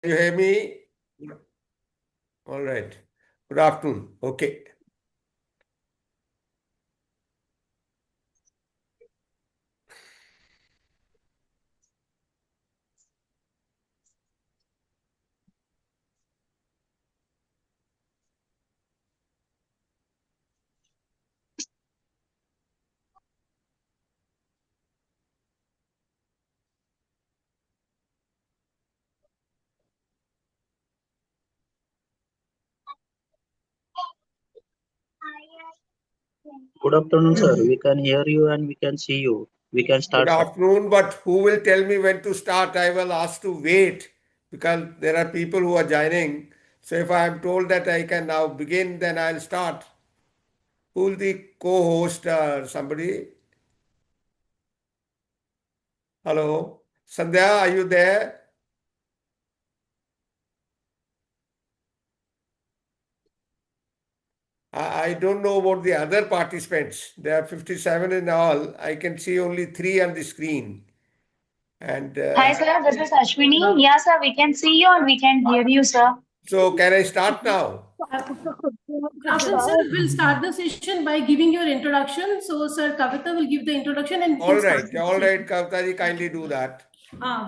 You hear me? All right. Good afternoon. Okay. Good afternoon, sir. We can hear you and we can see you. We can Good start, sir. afternoon, but who will tell me when to start? I will ask to wait because there are people who are joining. So if I am told that I can now begin, then I'll start. Who will the co-host? Somebody? Hello? Sandhya, are you there? I don't know about the other participants. There are 57 in all. I can see only 3 on the screen. And Hi, sir. This is Ashwini. Yeah, sir. We can see you and we can hear you, sir. so can I start now? After sir will start the session by giving your introduction. So, sir Kavita will give the introduction and All can start. right, Kavita ji, kindly do that.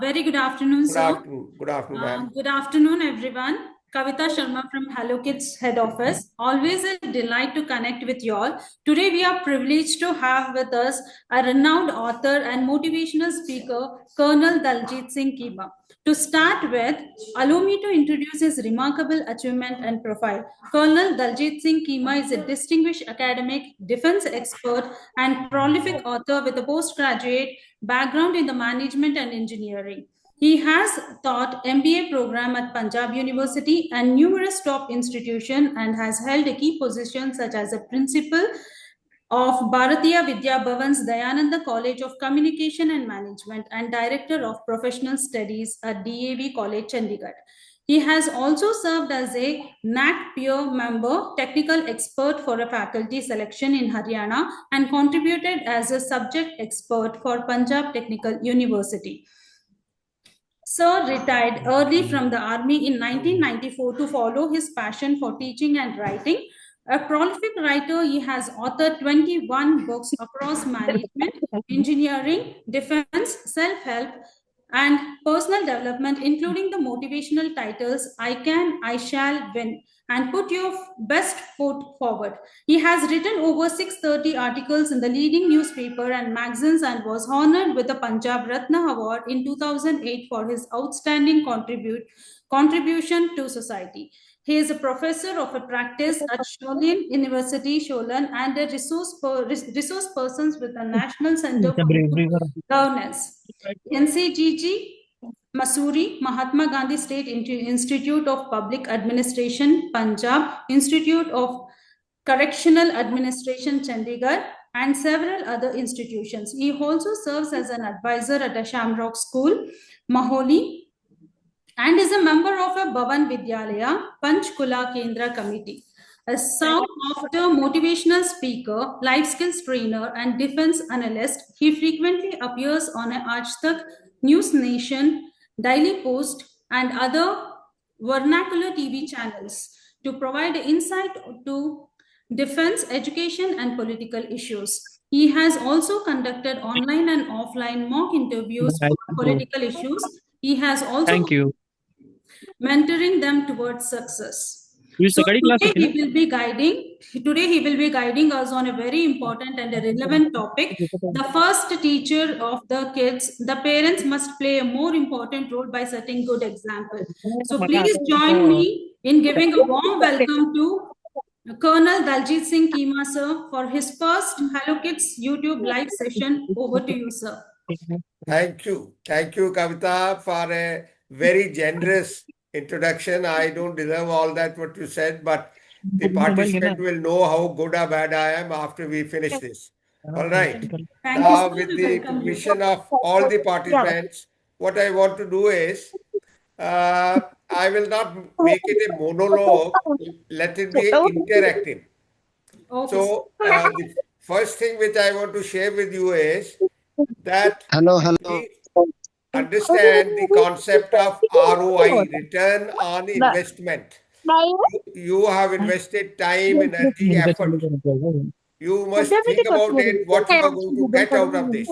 Very good afternoon, Good sir. afternoon, ma'am. Good afternoon, everyone. Kavita Sharma from Hello Kids head office. Always a delight to connect with you all. Today we are privileged to have with us a renowned author and motivational speaker, Colonel Daljeet Singh Cheema. To start with, allow me to introduce his remarkable achievement and profile. Colonel Daljeet Singh Cheema is a distinguished academic, defense expert, and prolific author with a postgraduate background in the management and engineering. He has taught MBA program at Punjab University and numerous top institutions and has held key positions such as a principal of Bharatiya Vidya Bhavan's Dayananda College of Communication and Management and Director of Professional Studies at DAV College, Chandigarh. He has also served as a NAC peer member, technical expert for a faculty selection in Haryana, and contributed as a subject expert for Punjab Technical University. Sir retired early from the army in 1994 to follow his passion for teaching and writing. A prolific writer, he has authored 21 books across management, engineering, defense, self-help, and personal development, including the motivational titles I Can, I Shall Win, and Put Your Best Foot Forward. He has written over 630 articles in the leading newspaper and magazines and was honored with the Punjab Ratna Award in 2008 for his outstanding contribution to society. He is a professor of a practice at Sholin University, Sholan, and a resource persons with the National Center for Good Governance. NCGG, Masuri, Mahatma Gandhi State Institute of Public Administration, Punjab, Institute of Correctional Administration, Chandigarh, and several other institutions. He also serves as an advisor at the Shamrock School, Maholi, and is a member of a Bhavan Vidyalaya Panchkula Kendra Committee. A sought-after motivational speaker, life skills trainer, and defense analyst, he frequently appears on a Aaj Tak, News Nation, Daily Post, and other vernacular TV channels to provide insight to defense, education, and political issues. He has also conducted online and offline mock interviews for political issues. He has also Thank you. mentoring them towards success. Use the So study class, today okay? he will be guiding us on a very important and a relevant topic. The first teacher of the kids, the parents must play a more important role by setting good example. So please join me in giving a warm welcome to Colonel Daljeet Singh Cheema, sir, for his first Hello Kids YouTube live session. Over to you, sir. Thank you, Kavita, for a very generous introduction. I don't deserve all that what you said, but the participant will know how good or bad I am after we finish this. All right. Thank you, Now, sir. with We the welcome you. permission of all the participants, what I want to do is I will not make it a monologue. Let it be interactive. Okay, sir. So the first thing which I want to share with you is that Hello. we understand the concept of ROI, return on investment. You have invested time, energy, effort. You must think about it, what you are going to get out of this.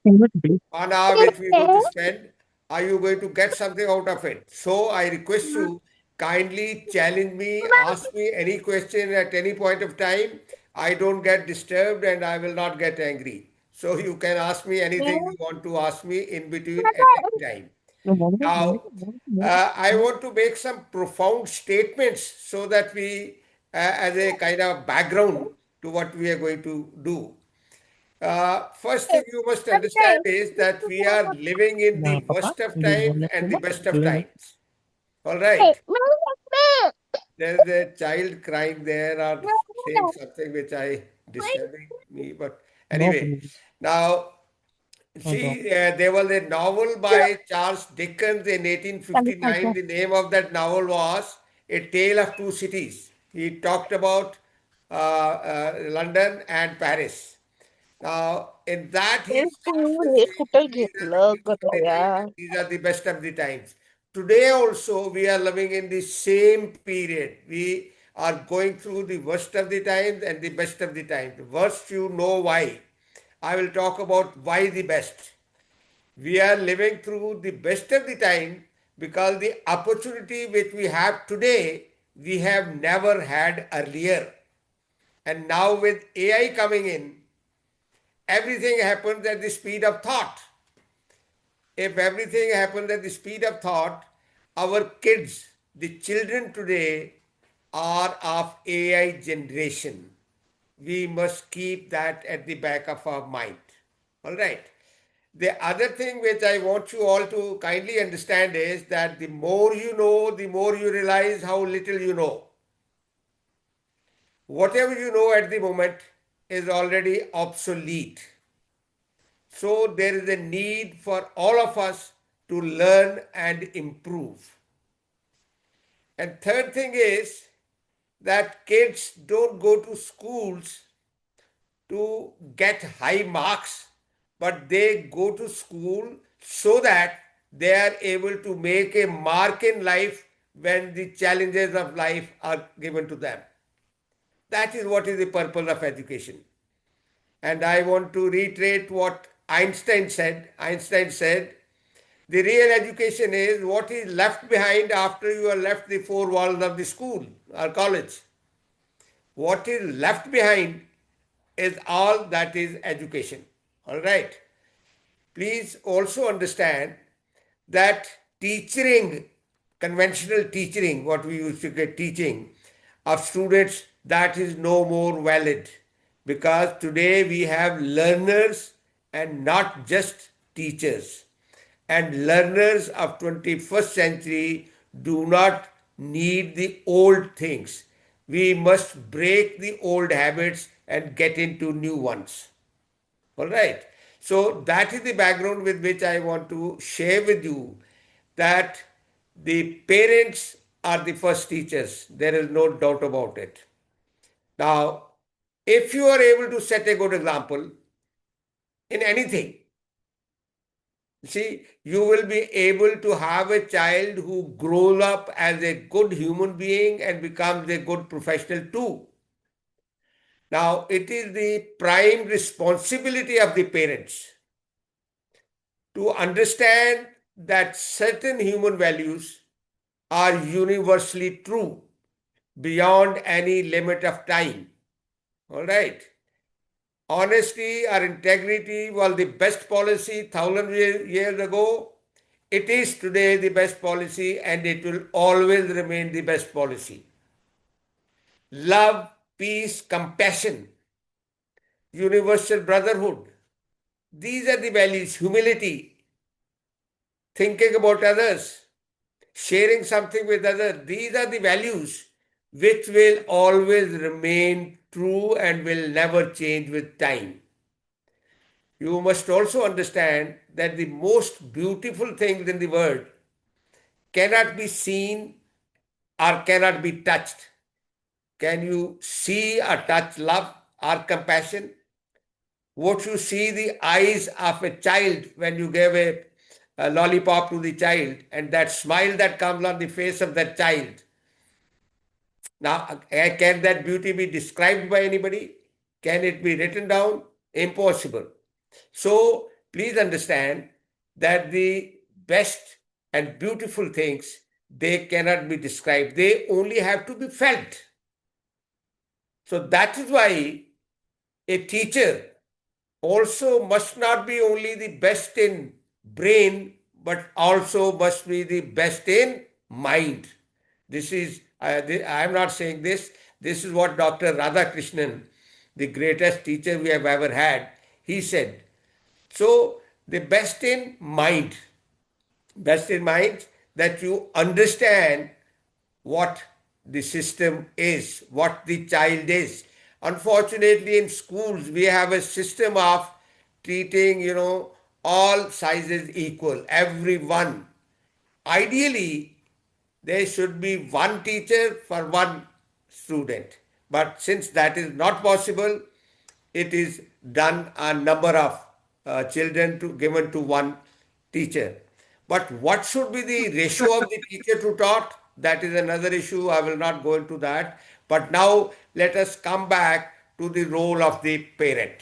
1 hour which we are going to spend, are you going to get something out of it? So I request you, kindly challenge me, ask me any question at any point of time. I don't get disturbed and I will not get angry. So you can ask me anything you want to ask me in between at any time. Now, I want to make some profound statements so that we, as a kind of background to what we are going to do. First thing you must understand is that we are living in the worst of times and the best of times. All right. There is a child crying there or saying something which I disturbing me. But anyway, now see, there was a novel by Charles Dickens in 1859. The name of that novel was A Tale of Two Cities. He talked about London and Paris. Now, in that, he starts with saying these are the worst of the times and these are the best of the times. Today, also, we are living in the same period. We are going through the worst of the times and the best of the times. Worst, you know why. I will talk about why the best. We are living through the best of the time because the opportunity which we have today, we have never had earlier. And now, with AI coming in, everything happens at the speed of thought. If everything happens at the speed of thought, our kids, the children today, are of AI generation. We must keep that at the back of our mind. All right. The other thing which I want you all to kindly understand is that the more you know, the more you realize how little you know. Whatever you know at the moment is already obsolete. So there is a need for all of us to learn and improve. And third thing is that kids don't go to schools to get high marks, but they go to school so that they are able to make a mark in life when the challenges of life are given to them. That is what is the purpose of education. And I want to reiterate what Einstein said. Einstein said, the real education is what is left behind after you have left the four walls of the school or college. What is left behind is all that is education. All right. Please also understand that teaching, conventional teaching, what we used to get teaching of students, that is no more valid because today we have learners and not just teachers. And learners of 21st century do not need the old things. We must break the old habits and get into new ones. All right. So that is the background with which I want to share with you that the parents are the first teachers. There is no doubt about it. Now, if you are able to set a good example in anything, see, you will be able to have a child who grows up as a good human being and becomes a good professional too. Now, it is the prime responsibility of the parents to understand that certain human values are universally true beyond any limit of time. All right. Honesty or integrity was the best policy 1,000 years ago. It is today the best policy and it will always remain the best policy. Love, peace, compassion, universal brotherhood. These are the values. Humility, thinking about others, sharing something with others. These are the values which will always remain true and will never change with time. You must also understand that the most beautiful things in the world cannot be seen or cannot be touched. Can you see or touch love or compassion? What you see the eyes of a child when you give a lollipop to the child, and that smile that comes on the face of that child. Now, can that beauty be described by anybody? Can it be written down? Impossible. So, please understand that the best and beautiful things, they cannot be described. They only have to be felt. So, that is why a teacher also must not be only the best in brain, but also must be the best in mind. This is, I am not saying this, this is what Dr. Radhakrishnan, the greatest teacher we have ever had, he said. So, the best in mind, that you understand what the system is, what the child is. Unfortunately, in schools, we have a system of treating, all sizes equal, everyone. Ideally, there should be one teacher for one student. But since that is not possible, it is done a number of children given to one teacher. But what should be the ratio of the teacher to taught? That is another issue. I will not go into that. But now let us come back to the role of the parent.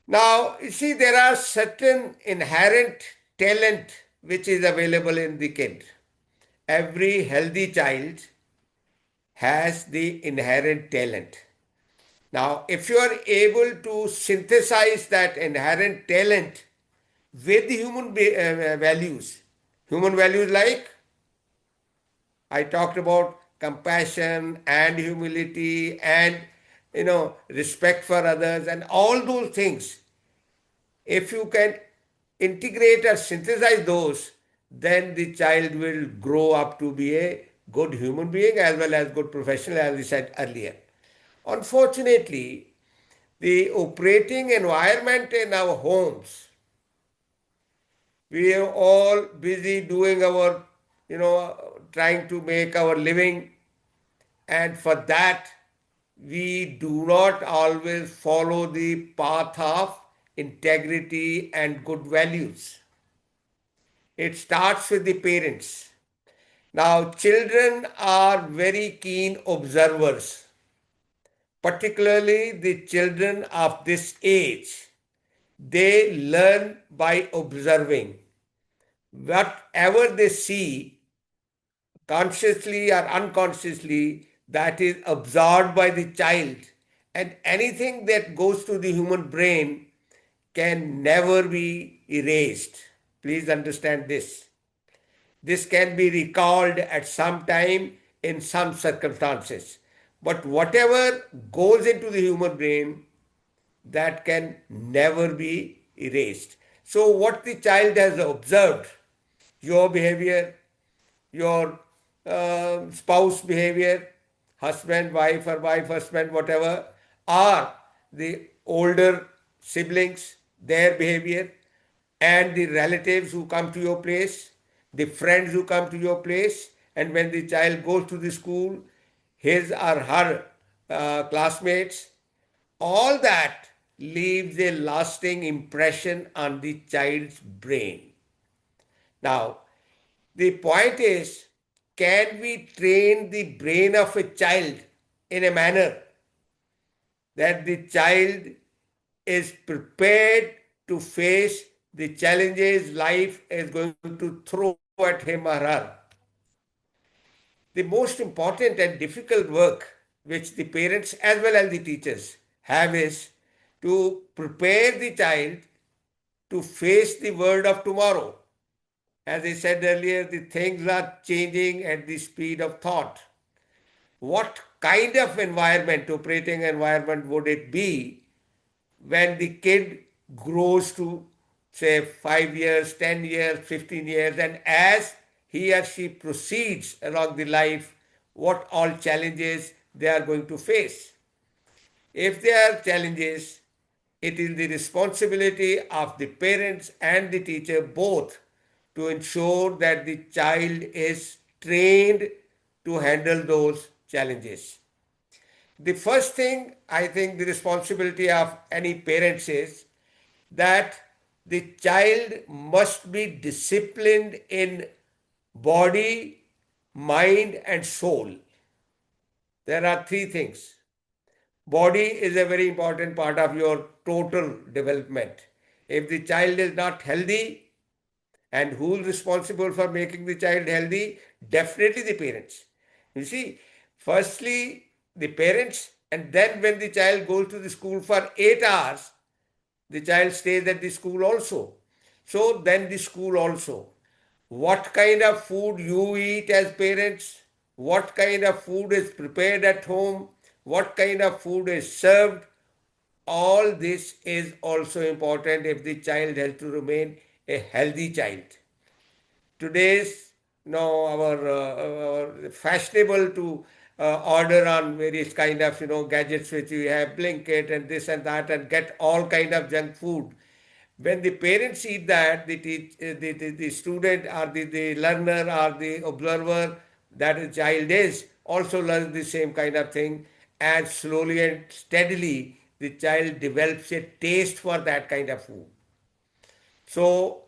Now, you see, there are certain inherent talent which is available in the kid. Every healthy child has the inherent talent. Now, if you are able to synthesize that inherent talent with human values like I talked about compassion and humility and respect for others and all those things. If you can integrate or synthesize those, then the child will grow up to be a good human being as well as good professional, as we said earlier. Unfortunately, the operating environment in our homes, we are all busy doing our, trying to make our living, and for that, we do not always follow the path of integrity and good values. It starts with the parents. Now, children are very keen observers, particularly the children of this age. They learn by observing. Whatever they see, consciously or unconsciously, that is absorbed by the child. And anything that goes to the human brain can never be erased. Please understand this. This can be recalled at some time in some circumstances. But whatever goes into the human brain, that can never be erased. So, what the child has observed, your behavior, your spouse behavior, husband, wife, or wife, husband, whatever, or the older siblings, their behavior, and the relatives who come to your place, the friends who come to your place, and when the child goes to the school, his or her classmates, all that leaves a lasting impression on the child's brain. Now, the point is, can we train the brain of a child in a manner that the child is prepared to face the challenges life is going to throw at him or her? The most important and difficult work which the parents as well as the teachers have is to prepare the child to face the world of tomorrow. As I said earlier, the things are changing at the speed of thought. What kind of environment, operating environment, would it be when the kid grows to, say, 5 years, 10 years, 15 years, and as he or she proceeds along the life, what all challenges they are going to face? If there are challenges, it is the responsibility of the parents and the teacher both to ensure that the child is trained to handle those challenges. The first thing, I think, the responsibility of any parents is that the child must be disciplined in body, mind, and soul. There are three things. Body is a very important part of your total development. If the child is not healthy, and who is responsible for making the child healthy? Definitely the parents. You see, firstly the parents, and then when the child goes to the school for 8 hours, the child stays at the school also. So then the school also. What kind of food you eat as parents, what kind of food is prepared at home, what kind of food is served, all this is also important if the child has to remain a healthy child. Today's our fashionable to order on various kind of gadgets which we have, Blinkit and this and that, and get all kind of junk food. When the parents eat that, the student or the learner or the observer that the child is also learns the same kind of thing, and slowly and steadily the child develops a taste for that kind of food. So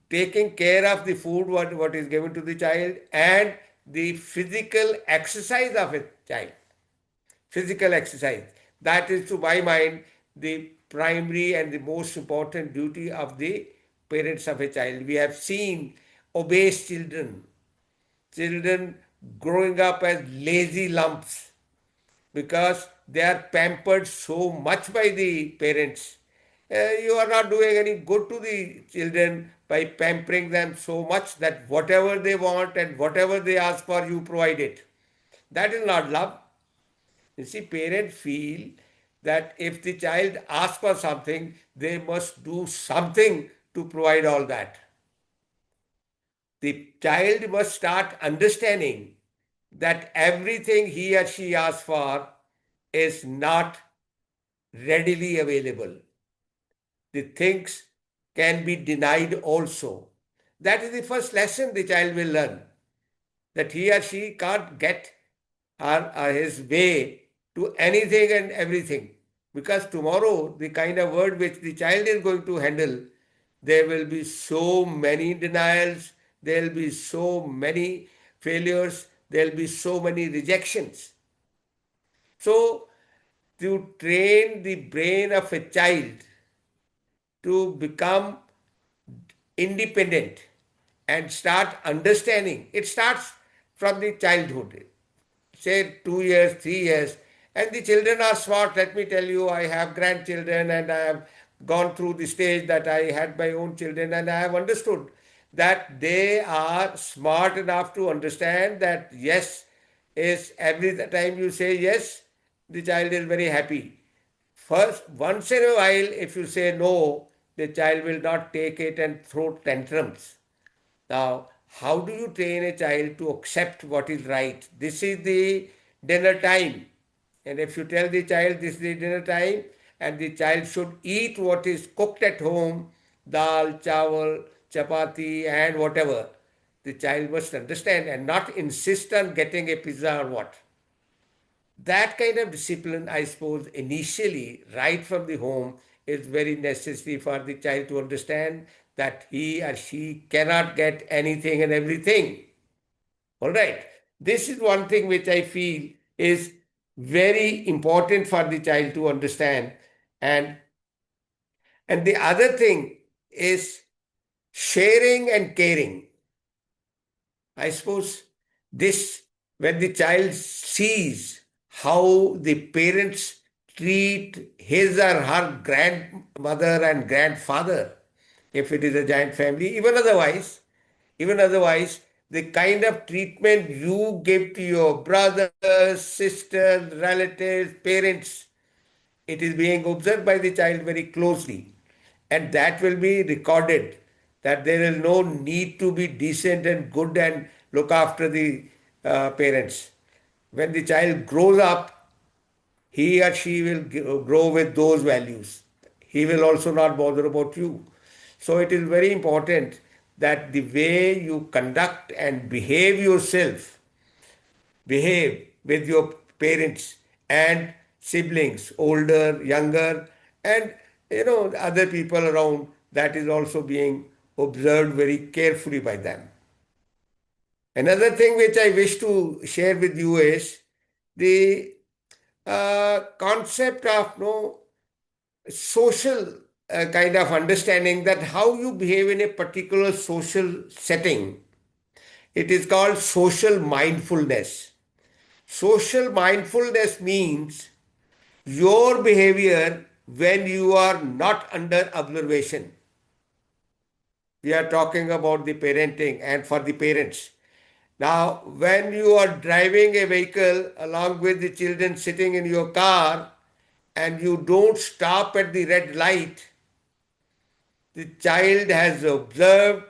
taking care of the food what is given to the child, and the physical exercise of a child, physical exercise, that is to my mind the primary and the most important duty of the parents of a child. We have seen obese children growing up as lazy lumps because they are pampered so much by the parents. You are not doing any good to the children by pampering them so much that whatever they want and whatever they ask for, you provide it. That is not love. You see, parents feel that if the child asks for something, they must do something to provide all that. The child must start understanding that everything he or she asks for is not readily available. The things can be denied also. That is the first lesson the child will learn, that he or she can't get his way to anything and everything. Because tomorrow, the kind of word which the child is going to handle, there will be so many denials, there will be so many failures, there will be so many rejections. So, to train the brain of a child to become independent and start understanding, it starts from the childhood, say 2 years, 3 years, and the children are smart. Let me tell you, I have grandchildren and I have gone through the stage that I had my own children, and I have understood that they are smart enough to understand that yes is every time you say yes, the child is very happy. First, once in a while, if you say no, the child will not take it and throw tantrums. Now, how do you train a child to accept what is right? This is the dinner time. And if you tell the child this is the dinner time and the child should eat what is cooked at home, dal, chawal, chapati, and whatever, the child must understand and not insist on getting a pizza or what. That kind of discipline, I suppose, initially, right from the home, is very necessary for the child to understand that he or she cannot get anything and everything. All right. This is one thing which I feel is very important for the child to understand. And, and the other thing is sharing and caring. I suppose this, when the child sees how the parents treat his or her grandmother and grandfather, if it is a giant family, even otherwise, the kind of treatment you give to your brothers, sisters, relatives, parents, it is being observed by the child very closely, and that will be recorded, that there is no need to be decent and good and look after the parents. When the child grows up, he or she will grow with those values. He will also not bother about you. So it is very important that the way you conduct and behave with your parents and siblings, older, younger, and other people around, that is also being observed very carefully by them. Another thing which I wish to share with you is the concept of social kind of understanding, that how you behave in a particular social setting. It is called social mindfulness. Social mindfulness means your behavior when you are not under observation. We are talking about the parenting and for the parents. Now, when you are driving a vehicle along with the children sitting in your car and you don't stop at the red light, the child has observed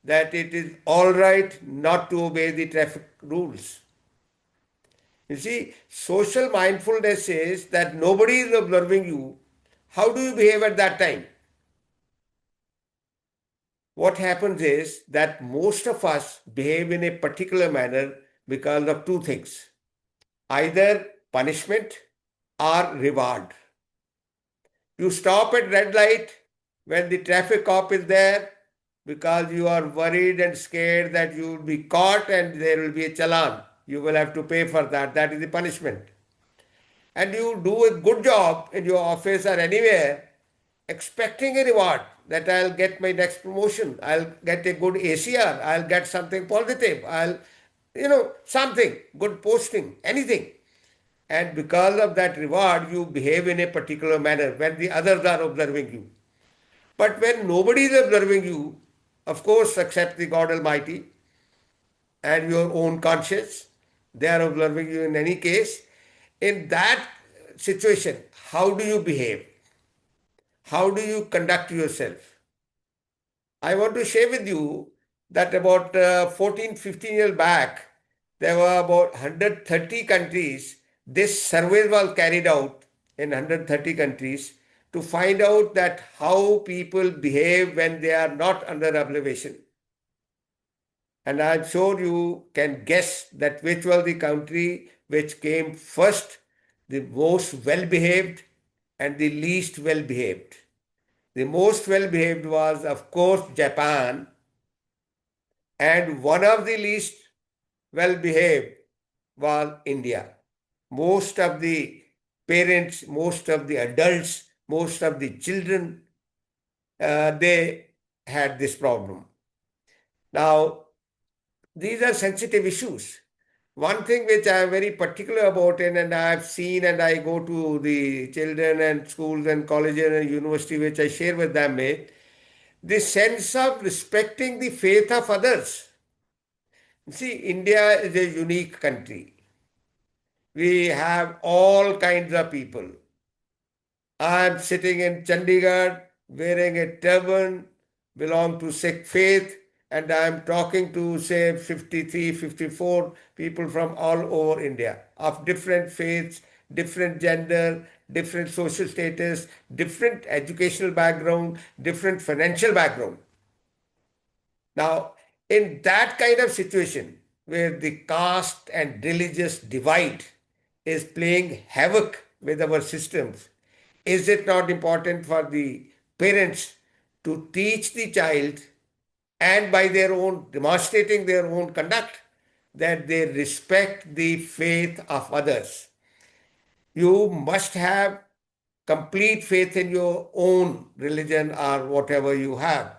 that it is all right not to obey the traffic rules. You see, social mindfulness is that nobody is observing you. How do you behave at that time? What happens is that most of us behave in a particular manner because of two things: either punishment or reward. You stop at red light when the traffic cop is there because you are worried and scared that you will be caught and there will be a challan. You will have to pay for that. That is the punishment. And you do a good job in your office or anywhere, expecting a reward, that I'll get my next promotion, I'll get a good ACR, I'll get something positive, something, good posting, anything. And because of that reward, you behave in a particular manner when the others are observing you. But when nobody is observing you, of course, except the God Almighty and your own conscience, they are observing you in any case. In that situation, how do you behave? How do you conduct yourself? I want to share with you that about 14, 15 years back, there were about 130 countries. This survey was carried out in 130 countries to find out that how people behave when they are not under observation. And I'm sure you can guess that which was the country which came first, the most well-behaved and the least well-behaved. The most well-behaved was, of course, Japan, and one of the least well-behaved was India. Most of the parents, most of the adults, most of the children, they had this problem. Now, these are sensitive issues. One thing which I am very particular about, and I have seen, and I go to the children and schools and colleges and university, which I share with them, is the sense of respecting the faith of others. See, India is a unique country. We have all kinds of people. I am sitting in Chandigarh wearing a turban, belong to Sikh faith, and I am talking to, say, 53, 54 people from all over India of different faiths, different gender, different social status, different educational background, different financial background. Now, in that kind of situation where the caste and religious divide is playing havoc with our systems, is it not important for the parents to teach the child, and by their own demonstrating their own conduct, that they respect the faith of others? You must have complete faith in your own religion or whatever you have.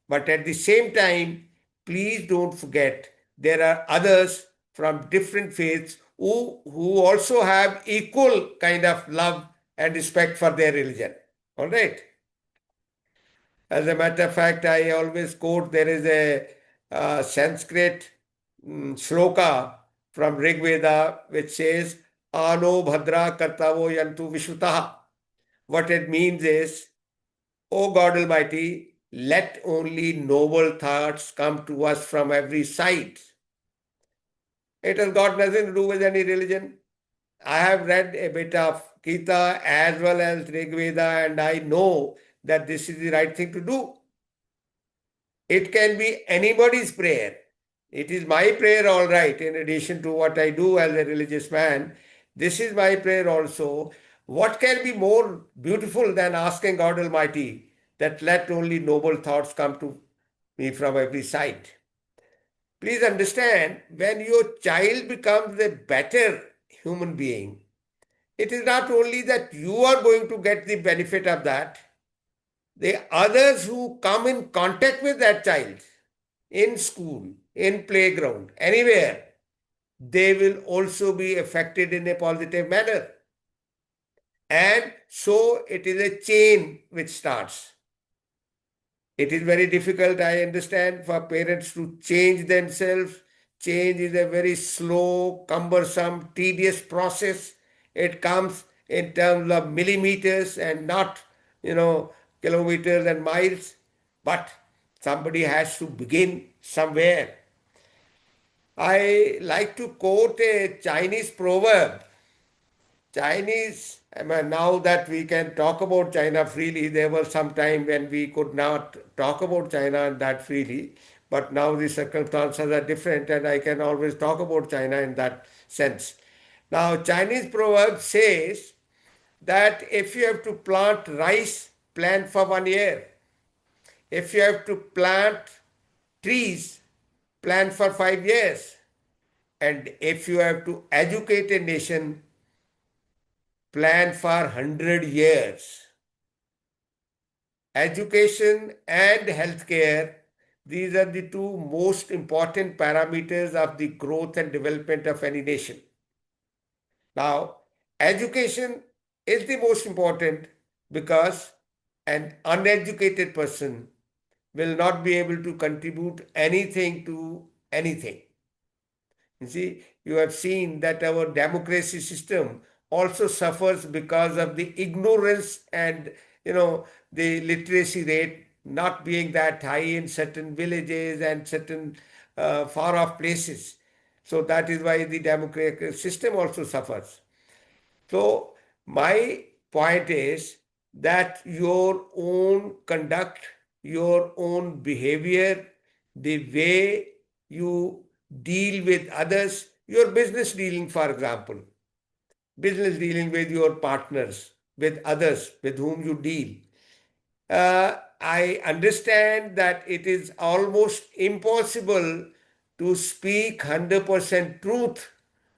But at the same time, please don't forget there are others from different faiths who also have equal kind of love and respect for their religion. All right. As a matter of fact, I always quote, there is a Sanskrit shloka from Rig Veda which says, Ano Bhadra Kartavo Yantu Vishutaha. What it means is, O God Almighty, let only noble thoughts come to us from every side. It has got nothing to do with any religion. I have read a bit of Gita as well as Rig Veda, and I know that this is the right thing to do. It can be anybody's prayer. It is my prayer, all right, in addition to what I do as a religious man. This is my prayer also. What can be more beautiful than asking God Almighty that let only noble thoughts come to me from every side. Please understand, when your child becomes a better human being, it is not only that you are going to get the benefit of that, the others who come in contact with that child in school, in playground, anywhere, they will also be affected in a positive manner. And so it is a chain which starts. It is very difficult, I understand, for parents to change themselves. Change is a very slow, cumbersome, tedious process. It comes in terms of millimeters and not, kilometers and miles. But somebody has to begin somewhere. I like to quote a Chinese proverb. Chinese, I mean, now that we can talk about China freely, there was some time when we could not talk about China that freely, but now the circumstances are different and I can always talk about China in that sense. Now, Chinese proverb says that if you have to plant rice, plant for 1 year. If you have to plant trees, plant for 5 years. And if you have to educate a nation, plan for 100 years. Education and healthcare, these are the two most important parameters of the growth and development of any nation. Now, education is the most important because an uneducated person will not be able to contribute anything to anything. You see, you have seen that our democracy system also suffers because of the ignorance and the literacy rate not being that high in certain villages and certain far off places. So that is why the democratic system also suffers. So my point is that your own conduct, your own behavior, the way you deal with others, your business dealing, for example, business dealing with your partners, with others with whom you deal. I understand that it is almost impossible to speak 100% truth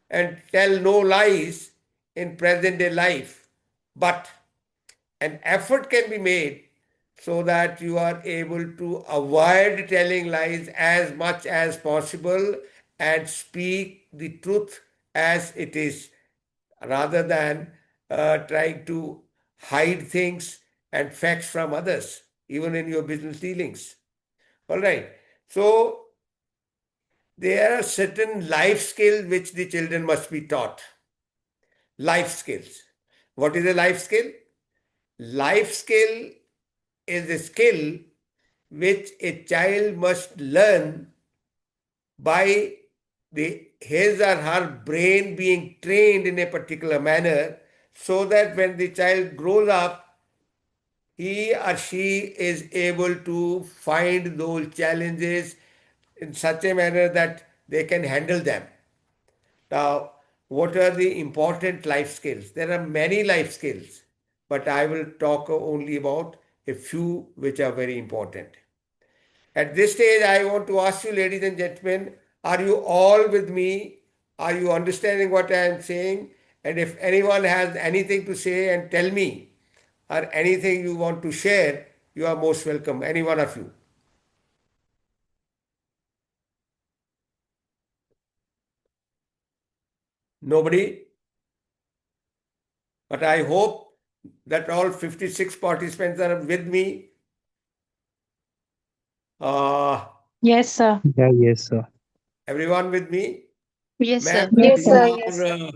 and tell no lies in present day life, but an effort can be made so that you are able to avoid telling lies as much as possible and speak the truth as it is rather than trying to hide things and facts from others, even in your business dealings. All right. So, there are certain life skills which the children must be taught. Life skills. What is a life skill? Life skill is a skill which a child must learn by his or her brain being trained in a particular manner so that when the child grows up, he or she is able to find those challenges in such a manner that they can handle them. Now, what are the important life skills? There are many life skills, but I will talk only about a few which are very important. At this stage, I want to ask you, ladies and gentlemen, are you all with me? Are you understanding what I am saying? And if anyone has anything to say and tell me, or anything you want to share, you are most welcome, any one of you. Nobody? But I hope that all 56 participants are with me. Yes, sir. Yeah, yes, sir. Everyone with me? Yes, Ma'am, sir. Yes, you sir. are,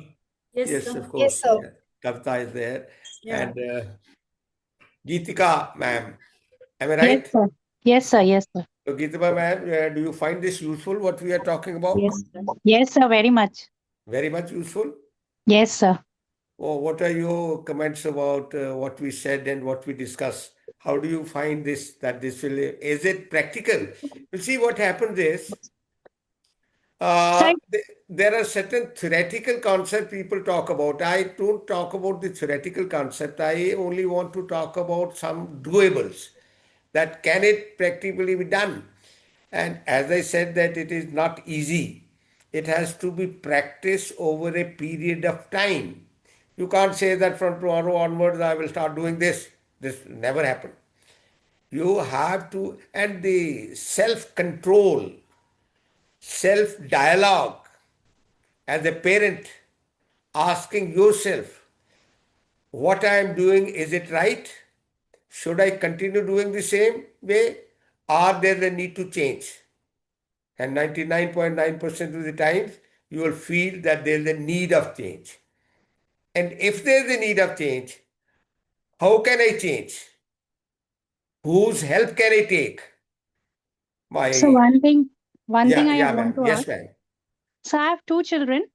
Yes, yes, sir. of course. Yeah. Kavita is there. Yeah. And Geetika, ma'am, am I Yes, right? sir. Yes, sir. Yes, sir. So, Geetika, ma'am, do you find this useful, what we are talking about? Yes, sir. Yes, sir. Very much. Very much useful? Yes, sir. Oh, what are your comments about what we said and what we discussed? How do you find this, that this will, is it practical? You see, what happens is, Sir, there are certain theoretical concepts people talk about. I don't talk about the theoretical concept. I only want to talk about some doables. that can it practically be done? And as I said that it is not easy. It has to be practiced over a period of time. You can't say that from tomorrow onwards I will start doing this. This never happen. You have to, and the self-control, self-dialogue as a parent, asking yourself, what I am doing, is it right? Should I continue doing the same way? Are there the need to change? And 99.9% of the times, you will feel that there is a need of change. And if there is a need of change, how can I change? Whose help can I take? So My, one thing I yeah, want ma'am. to Yes, ask. ma'am. So I have two children.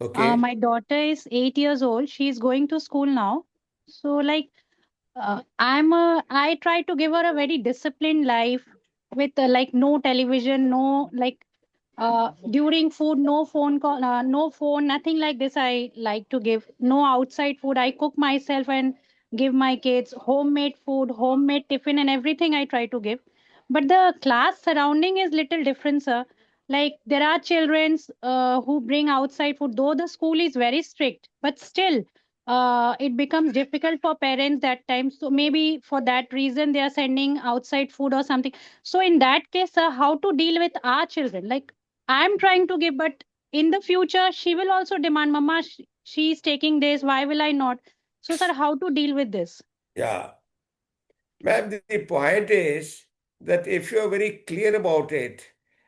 Okay. My daughter is 8 years old. She's going to school now. So like I try to give her a very disciplined life with like no television, no like during food, no phone call, no phone, nothing like this. I like to give no outside food. I cook myself and give my kids homemade food, homemade tiffin, and everything I try to give. But the class surrounding is little different, sir. Like there are children who bring outside food, though the school is very strict, but still it becomes difficult for parents that time. So maybe for that reason they are sending outside food or something. So in that case, how to deal with our children? Like I'm trying to give, but in the future, she will also demand, Mama, she's taking this. Why will I not? So, sir, how to deal with this? Yeah. Ma'am, the point is that if you are very clear about it,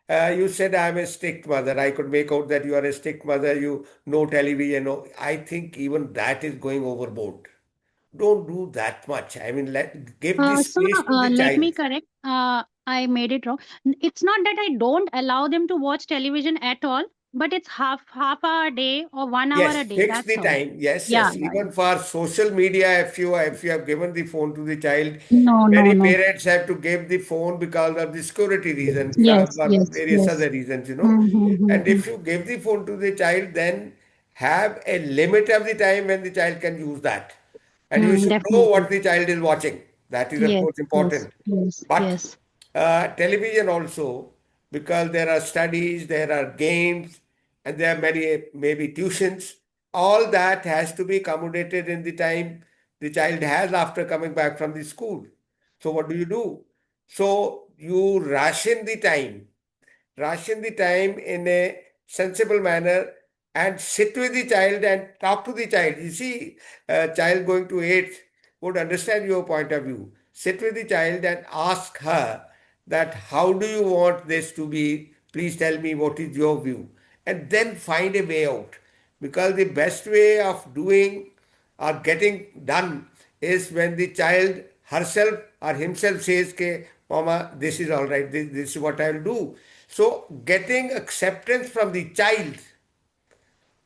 you said I'm a strict mother. I could make out that you are a strict mother. You no television. No, I think even that is going overboard. Don't do that much. I mean, give the So, space to the let child. me correct. I made it wrong. It's not that I don't allow them to watch television at all, but it's half hour a day or 1 hour Yes, a day. fix That's the all. time. Yes, Yeah, yes. yeah, Even yeah. for social media, if you have given the phone to the child, No, no, many no. parents have to give the phone because of the security reason, because Yes, for yes, various yes. other reasons. And Mm-hmm. if you give the phone to the child, then have a limit of the time when the child can use that. And you should know Definitely. what the child is watching. That is, of Yes, course, yes, important. yes, But yes. television also, because there are studies, there are games, and there are many maybe tuitions. All that has to be accommodated in the time the child has after coming back from the school. So what do you do? So you ration the time in a sensible manner and sit with the child and talk to the child. You see, a child going to eighth would understand your point of view. Sit with the child and ask her that how do you want this to be? Please tell me what is your view. And then find a way out. Because the best way of doing or getting done is when the child herself or himself says, "Ke, Mama, this is all right, this is what I will do." So, getting acceptance from the child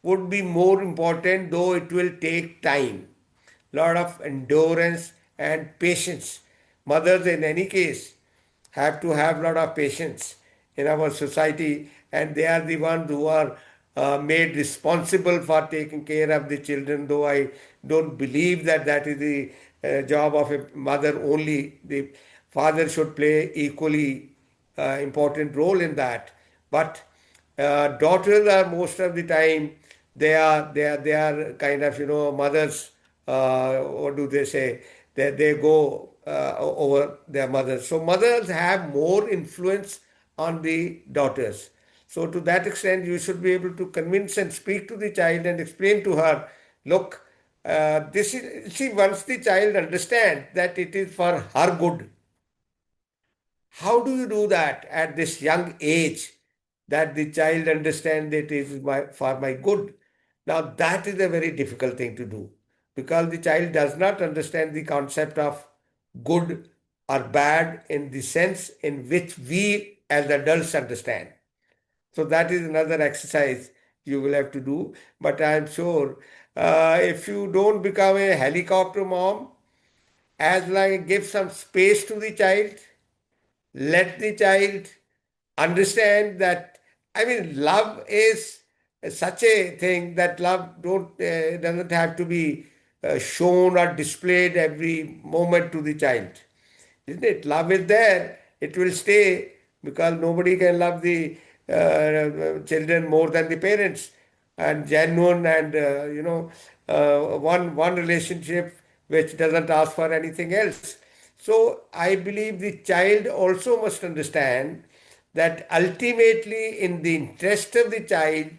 would be more important, though it will take time. Lot of endurance and patience. Mothers, in any case, have to have lot of patience in our society, and they are the ones who are made responsible for taking care of the children. Though I don't believe that that is the job of a mother only. The father should play equally important role in that. But daughters are most of the time they are kind of mothers. What do they say? They go over their mothers. So mothers have more influence on the daughters. So to that extent, you should be able to convince and speak to the child and explain to her, look, this is, see, once the child understands that it is for her good, how do you do that at this young age that the child understands that it is for my good? Now, that is a very difficult thing to do because the child does not understand the concept of good or bad in the sense in which we as adults understand. So, that is another exercise you will have to do. But I am sure if you don't become a helicopter mom, as long give some space to the child, let the child understand that, I mean, love is such a thing that love don't doesn't have to be shown or displayed every moment to the child. Isn't it? Love is there. It will stay because nobody can love the children more than the parents. And genuine and one relationship which doesn't ask for anything else. So I believe the child also must understand that ultimately, in the interest of the child,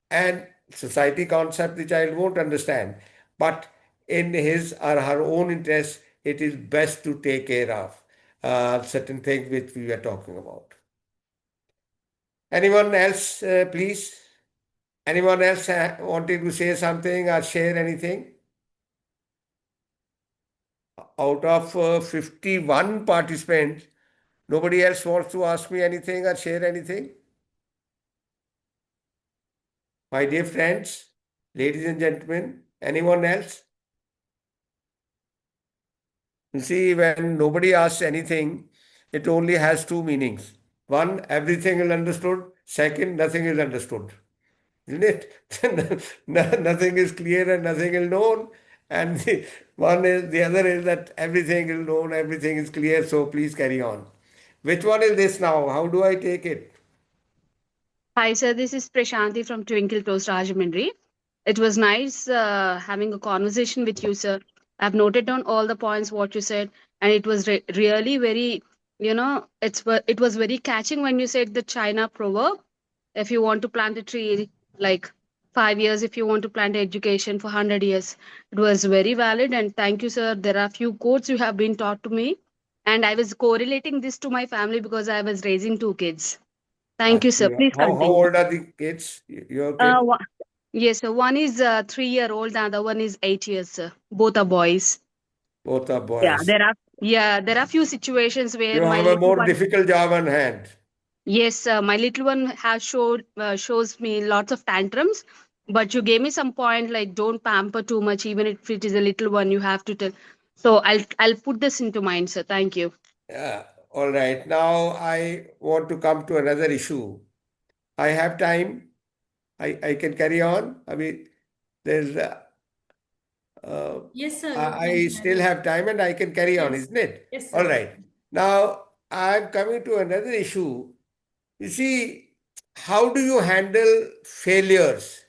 and society concept the child won't understand, but in his or her own interest, it is best to take care of certain things which we were talking about. Anyone else, please? Anyone else wanting to say something or share anything? Out of 51 participants, nobody else wants to ask me anything or share anything? My dear friends, ladies and gentlemen, anyone else? You see, when nobody asks anything, it only has two meanings. One, everything is understood. Second, nothing is understood. Isn't it? Nothing is clear and nothing is known. And the other is that everything is known, everything is clear. So please carry on. Which one is this now? How do I take it? Hi, sir. This is Prashanti from Twinkle Toast Rajahmundry. It was nice having a conversation with you, sir. I've noted down all the points what you said, and it was really very, it was very catching when you said the China proverb. If you want to plant a tree, like 5 years, if you want to plant education for 100 years, it was very valid. And thank you, sir. There are few quotes you have been taught to me, and I was correlating this to my family because I was raising two kids. Thank you, sir. Actually, Please how continue. old are the kids? Your Uh, kid? wha- yes, sir. One is 3 year old, the other one is 8 years, sir. Both are boys. Both are Yeah, boys. there are few situations You where my have a little more one. difficult job on hand. Yes, my little one has shows me lots of tantrums. But you gave me some point like don't pamper too much, even if it is a little one. You have to tell. So I'll put this into mind, sir. Thank you. Yeah. All right. Now I want to come to another issue. I have time. I can carry on. I mean, there's uh, Yes, sir, you I can still carry. have time and I can carry on, Yes, isn't it? yes, All sir. right. Now I'm coming to another issue. You see, how do you handle failures?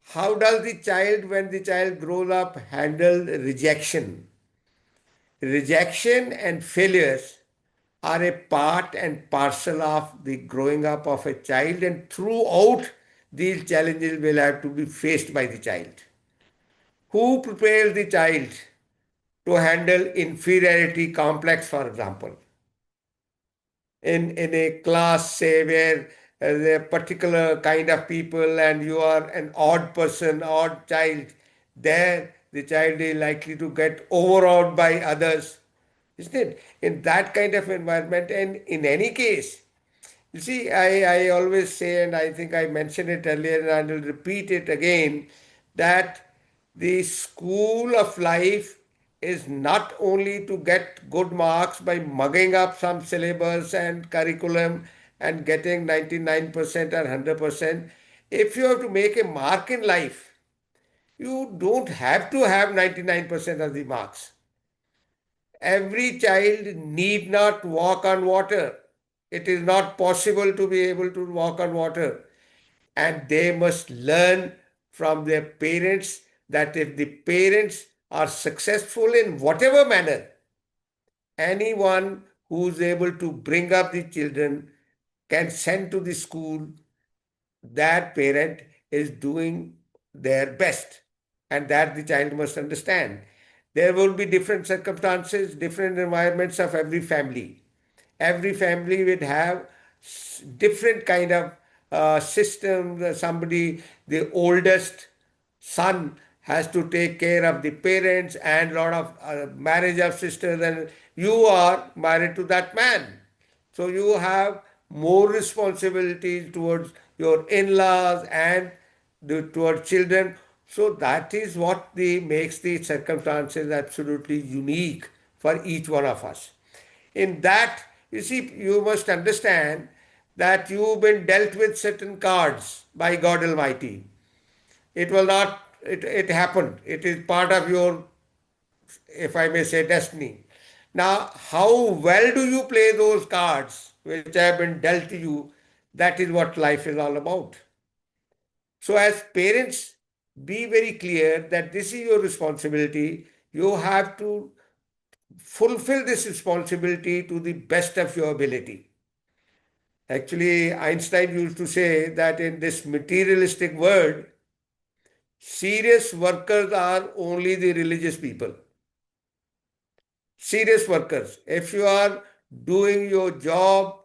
How does the child, when the child grows up, handle rejection? Rejection and failures are a part and parcel of the growing up of a child, and throughout these challenges will have to be faced by the child. Who prepares the child to handle inferiority complex, for example? In a class, say, where there are particular kind of people and you are an odd person, odd child, there the child is likely to get overawed by others, isn't it? In that kind of environment, and in any case, you see, I always say, and I think I mentioned it earlier and I will repeat it again, that the school of life is not only to get good marks by mugging up some syllabus and curriculum and getting 99% or 100%. If you have to make a mark in life, you don't have to have 99% of the marks. Every child need not walk on water. It is not possible to be able to walk on water. And they must learn from their parents that if the parents are successful in whatever manner, anyone who is able to bring up the children can send to the school, that parent is doing their best, and that the child must understand. There will be different circumstances, different environments of every family. Every family would have different kind of system. Somebody, the oldest son has to take care of the parents and lot of marriage of sisters, and you are married to that man. So you have more responsibilities towards your in-laws and towards children. So that is what makes the circumstances absolutely unique for each one of us. In that, you see, you must understand that you've been dealt with certain cards by God Almighty. It will not, it happened. It is part of your, if I may say, destiny. Now, how well do you play those cards which have been dealt to you? That is what life is all about. So, as parents, be very clear that this is your responsibility. You have to fulfill this responsibility to the best of your ability. Actually, Einstein used to say that in this materialistic world, serious workers are only the religious people. Serious workers. If you are doing your job,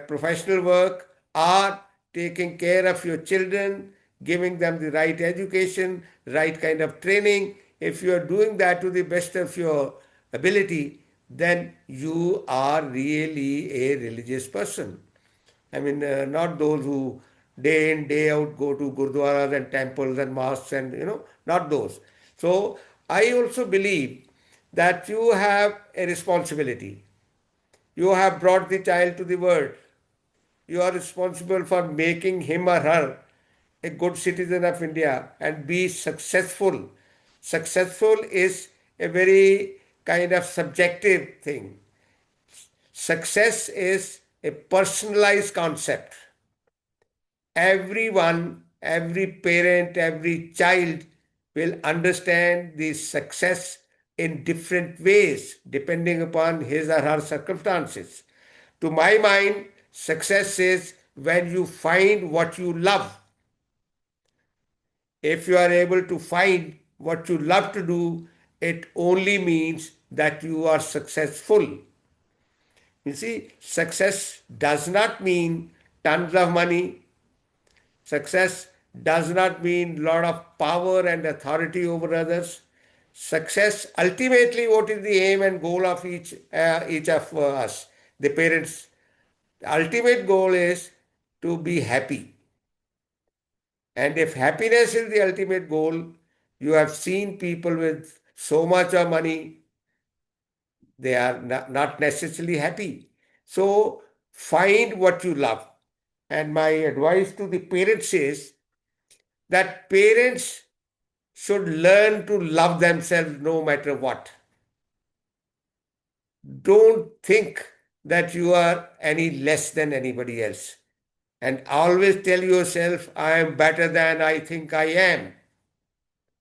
professional work, or taking care of your children, giving them the right education, right kind of training, if you are doing that to the best of your ability, then you are really a religious person. I mean, not those who day in, day out go to gurdwaras and temples and mosques and, not those. So, I also believe that you have a responsibility. You have brought the child to the world. You are responsible for making him or her a good citizen of India and be successful. Successful is a very kind of subjective thing. Success is a personalized concept. Everyone, every parent, every child will understand the success in different ways depending upon his or her circumstances. To my mind, success is when you find what you love. If you are able to find what you love to do, it only means that you are successful. You see, success does not mean tons of money. Success does not mean lot of power and authority over others. Success, ultimately, what is the aim and goal of each of us, the parents? The ultimate goal is to be happy. And if happiness is the ultimate goal, you have seen people with so much of money, they are not necessarily happy. So find what you love. And my advice to the parents is that parents should learn to love themselves no matter what. Don't think that you are any less than anybody else. And always tell yourself, I am better than I think I am.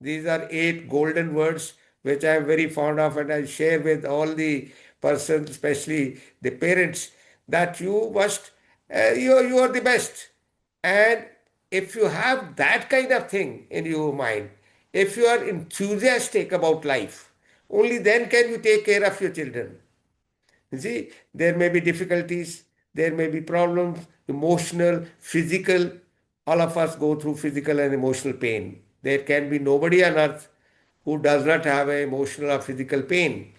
These are 8 golden words which I am very fond of and I share with all the persons, especially the parents, that you must, you are the best. And if you have that kind of thing in your mind, if you are enthusiastic about life, only then can you take care of your children. You see, there may be difficulties, there may be problems, emotional, physical. All of us go through physical and emotional pain. There can be nobody on earth who does not have an emotional or physical pain.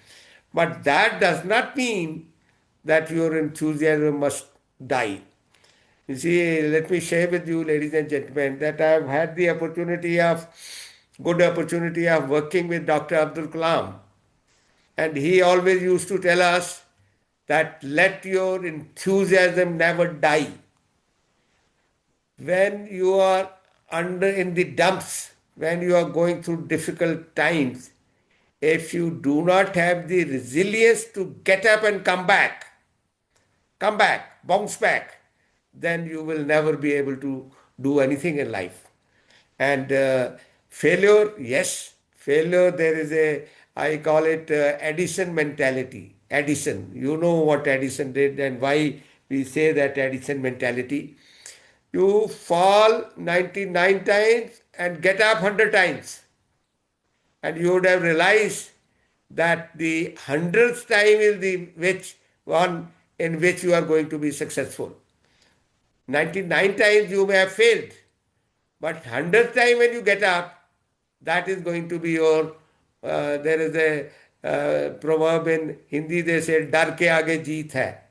But that does not mean that your enthusiasm must die. You see, let me share with you, ladies and gentlemen, that I have had the good opportunity of working with Dr. Abdul Kalam. And he always used to tell us that let your enthusiasm never die. When you are under in the dumps, when you are going through difficult times, if you do not have the resilience to get up and come back, bounce back, then you will never be able to do anything in life. And failure, yes, failure, there is I call it Edison mentality. Edison, you know what Edison did and why we say that Edison mentality. You fall 99 times and get up 100 times. And you would have realized that the 100th time is the which one in which you are going to be successful. 99 times you may have failed, but 100th time when you get up, that is going to be your, there is a proverb in Hindi, they say, डर के आगे जीत है.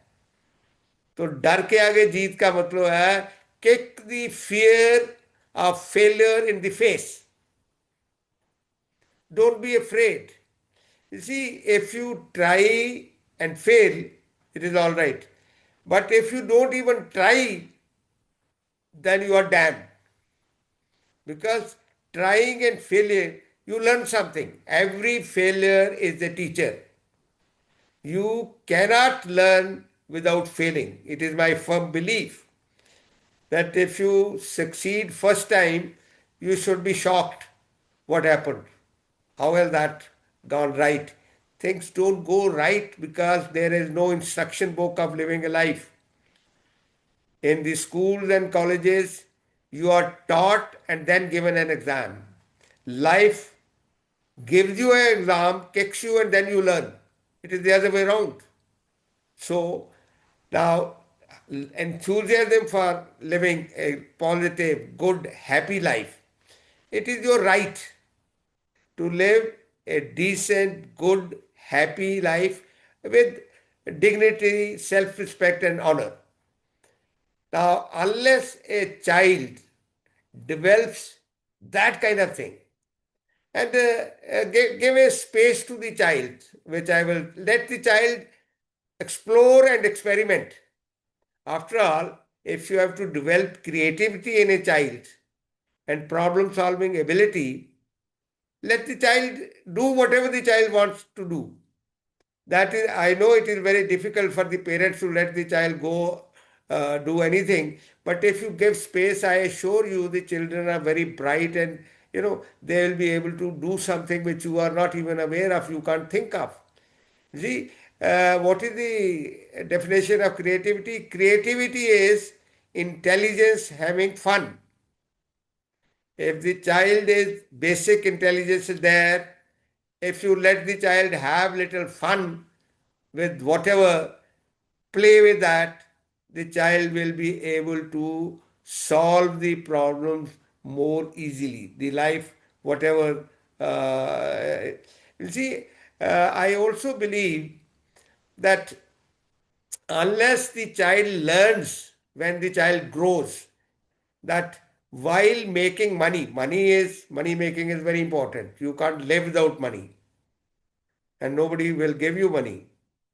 तो डर के आगे जीत का मतलब है kick the fear of failure in the face. Don't be afraid. You see, if you try and fail, it is all right. But if you don't even try, then you are damned. Because trying and failing, you learn something. Every failure is a teacher. You cannot learn without failing. It is my firm belief that if you succeed first time, you should be shocked. What happened? How has that gone right? Things don't go right because there is no instruction book of living a life. In the schools and colleges, you are taught and then given an exam. Life gives you an exam, kicks you, and then you learn. It is the other way around. So now, enthusiasm for living a positive, good, happy life. It is your right to live a decent, good, happy life with dignity, self respect, and honor. Now, unless a child develops that kind of thing, and give a space to the child, which I will let the child explore and experiment. After all, if you have to develop creativity in a child and problem solving ability, let the child do whatever the child wants to do. That is, I know it is very difficult for the parents to let the child go do anything, but if you give space, I assure you the children are very bright and they will be able to do something which you are not even aware of, you can't think of. See, what is the definition of creativity? Creativity is intelligence having fun. If the child is basic intelligence is there, if you let the child have little fun with whatever, play with that, the child will be able to solve the problems more easily. The life, whatever. You see, I also believe that unless the child learns when the child grows that while making money, money making is very important. You can't live without money, and nobody will give you money.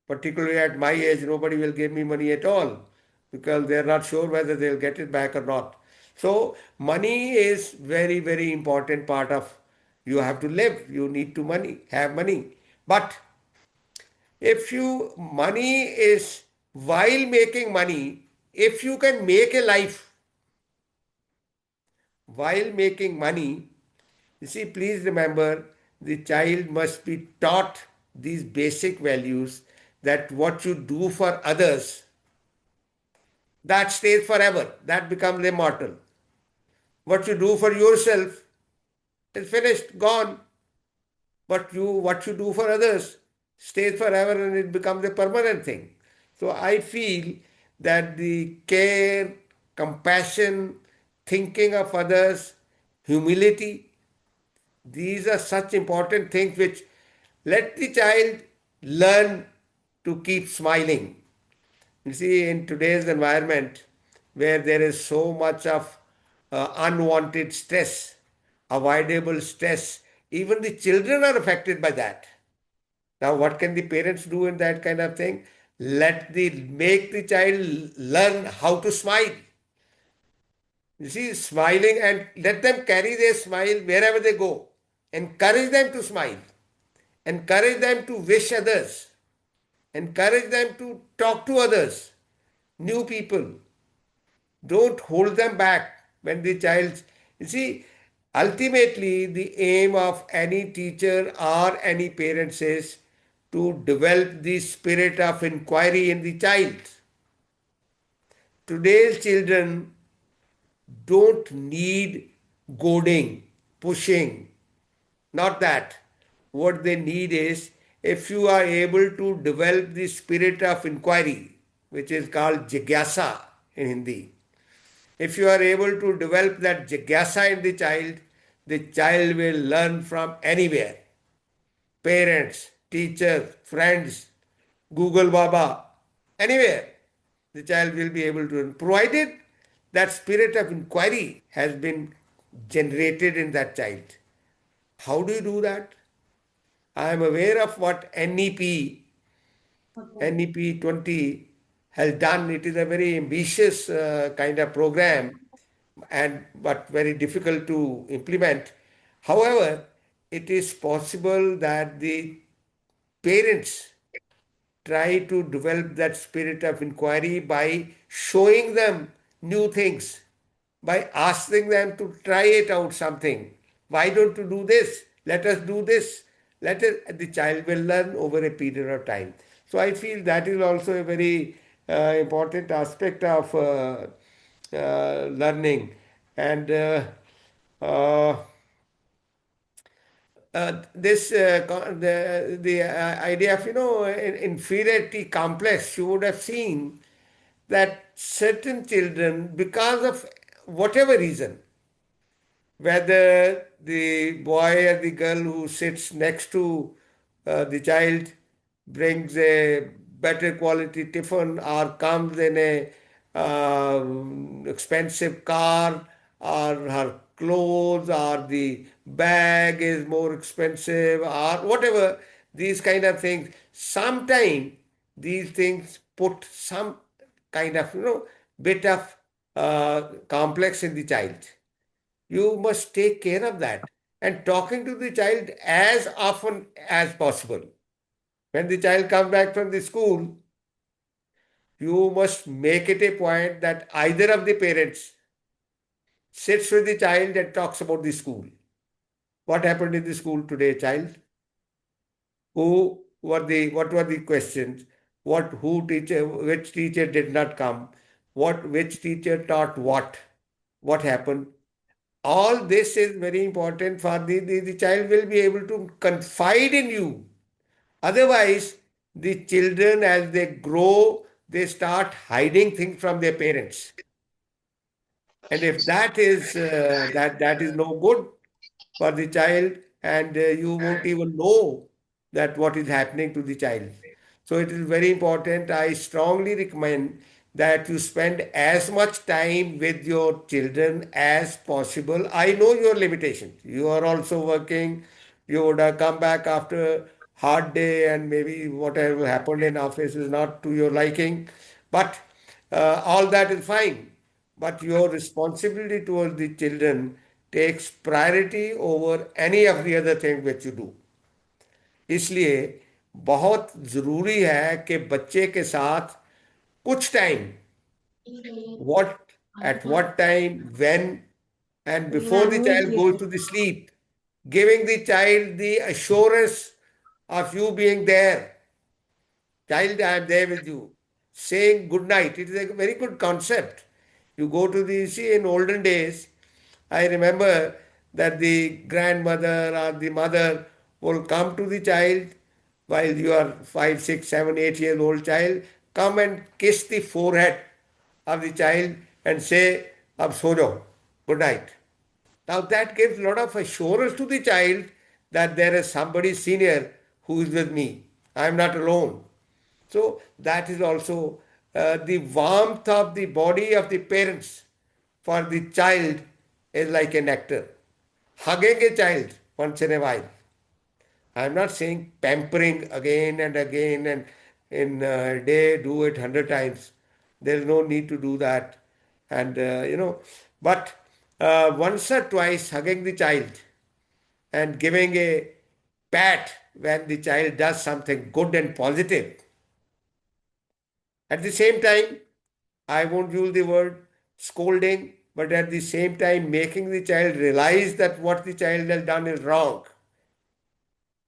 Particularly at my age, nobody will give me money at all because they are not sure whether they'll get it back or not. So money is very, very important part of you have to live. You need to have money. But if you money is while making money, if you can make a life while making money, you see, please remember the child must be taught these basic values that what you do for others, that stays forever, that becomes immortal. What you do for yourself is finished, gone. But what you do for others stays forever and it becomes a permanent thing. So I feel that the care, compassion, thinking of others, humility, these are such important things which let the child learn to keep smiling. You see, in today's environment where there is so much of unwanted stress, avoidable stress, even the children are affected by that. Now, what can the parents do in that kind of thing? Make the child learn how to smile. You see, smiling and let them carry their smile wherever they go. Encourage them to smile. Encourage them to wish others. Encourage them to talk to others, new people. Don't hold them back when the child. You see, ultimately, the aim of any teacher or any parents is to develop the spirit of inquiry in the child. Today's children don't need goading, pushing, not that. What they need is if you are able to develop the spirit of inquiry, which is called jigyasa in Hindi. If you are able to develop that jigyasa in the child will learn from anywhere. Parents, teachers, friends, Google Baba, anywhere. The child will be able to, provided that spirit of inquiry has been generated in that child. How do you do that? I am aware of what NEP 20 has done. It is a very ambitious kind of program but very difficult to implement. However, it is possible that the parents try to develop that spirit of inquiry by showing them new things, by asking them to try it out something. Why don't you do this? Let us do this. The child will learn over a period of time. So I feel that is also a very important aspect of learning. And uh, this the idea of inferiority complex, you would have seen that certain children, because of whatever reason, whether the boy or the girl who sits next to the child brings a better quality tiffin or comes in a expensive car, or her clothes or the bag is more expensive, or whatever, these kind of things, sometimes these things put some kind of bit of complex in the child. You must take care of that and talking to the child as often as possible. When the child comes back from the school, you must make it a point that either of the parents sits with the child and talks about the school. What happened in the school today, child? What were the questions? Which teacher did not come? Which teacher taught what? What happened? All this is very important for the child will be able to confide in you. Otherwise, the children as they grow, they start hiding things from their parents. And if that is no good for the child, and you won't even know that what is happening to the child. So it is very important. I strongly recommend that you spend as much time with your children as possible. I know your limitations. You are also working. You would have come back after hard day, and maybe whatever happened in office is not to your liking. But all that is fine. But your responsibility towards the children takes priority over any of the other thing which you do. इसलिए बहुत ज़रूरी है कि बच्चे के साथ कुछ time, what at what time, when, and before the child goes to the sleep, giving the child the assurance of you being there. Child, I am there with you. Saying good night. It is a very good concept. You go to the, see, in olden days, I remember that the grandmother or the mother will come to the child while you are 5, 6, 7, 8 years old child, come and kiss the forehead of the child and say, Ab so jao, good night. Now that gives a lot of assurance to the child that there is somebody senior who is with me. I am not alone. So that is also the warmth of the body of the parents for the child is like a nectar. Hugging a child once in a while. I am not saying pampering again and again and in a day do it 100 times. There is no need to do that. And but once or twice hugging the child and giving a pat when the child does something good and positive. At the same time, I won't use the word scolding, but at the same time making the child realize that what the child has done is wrong.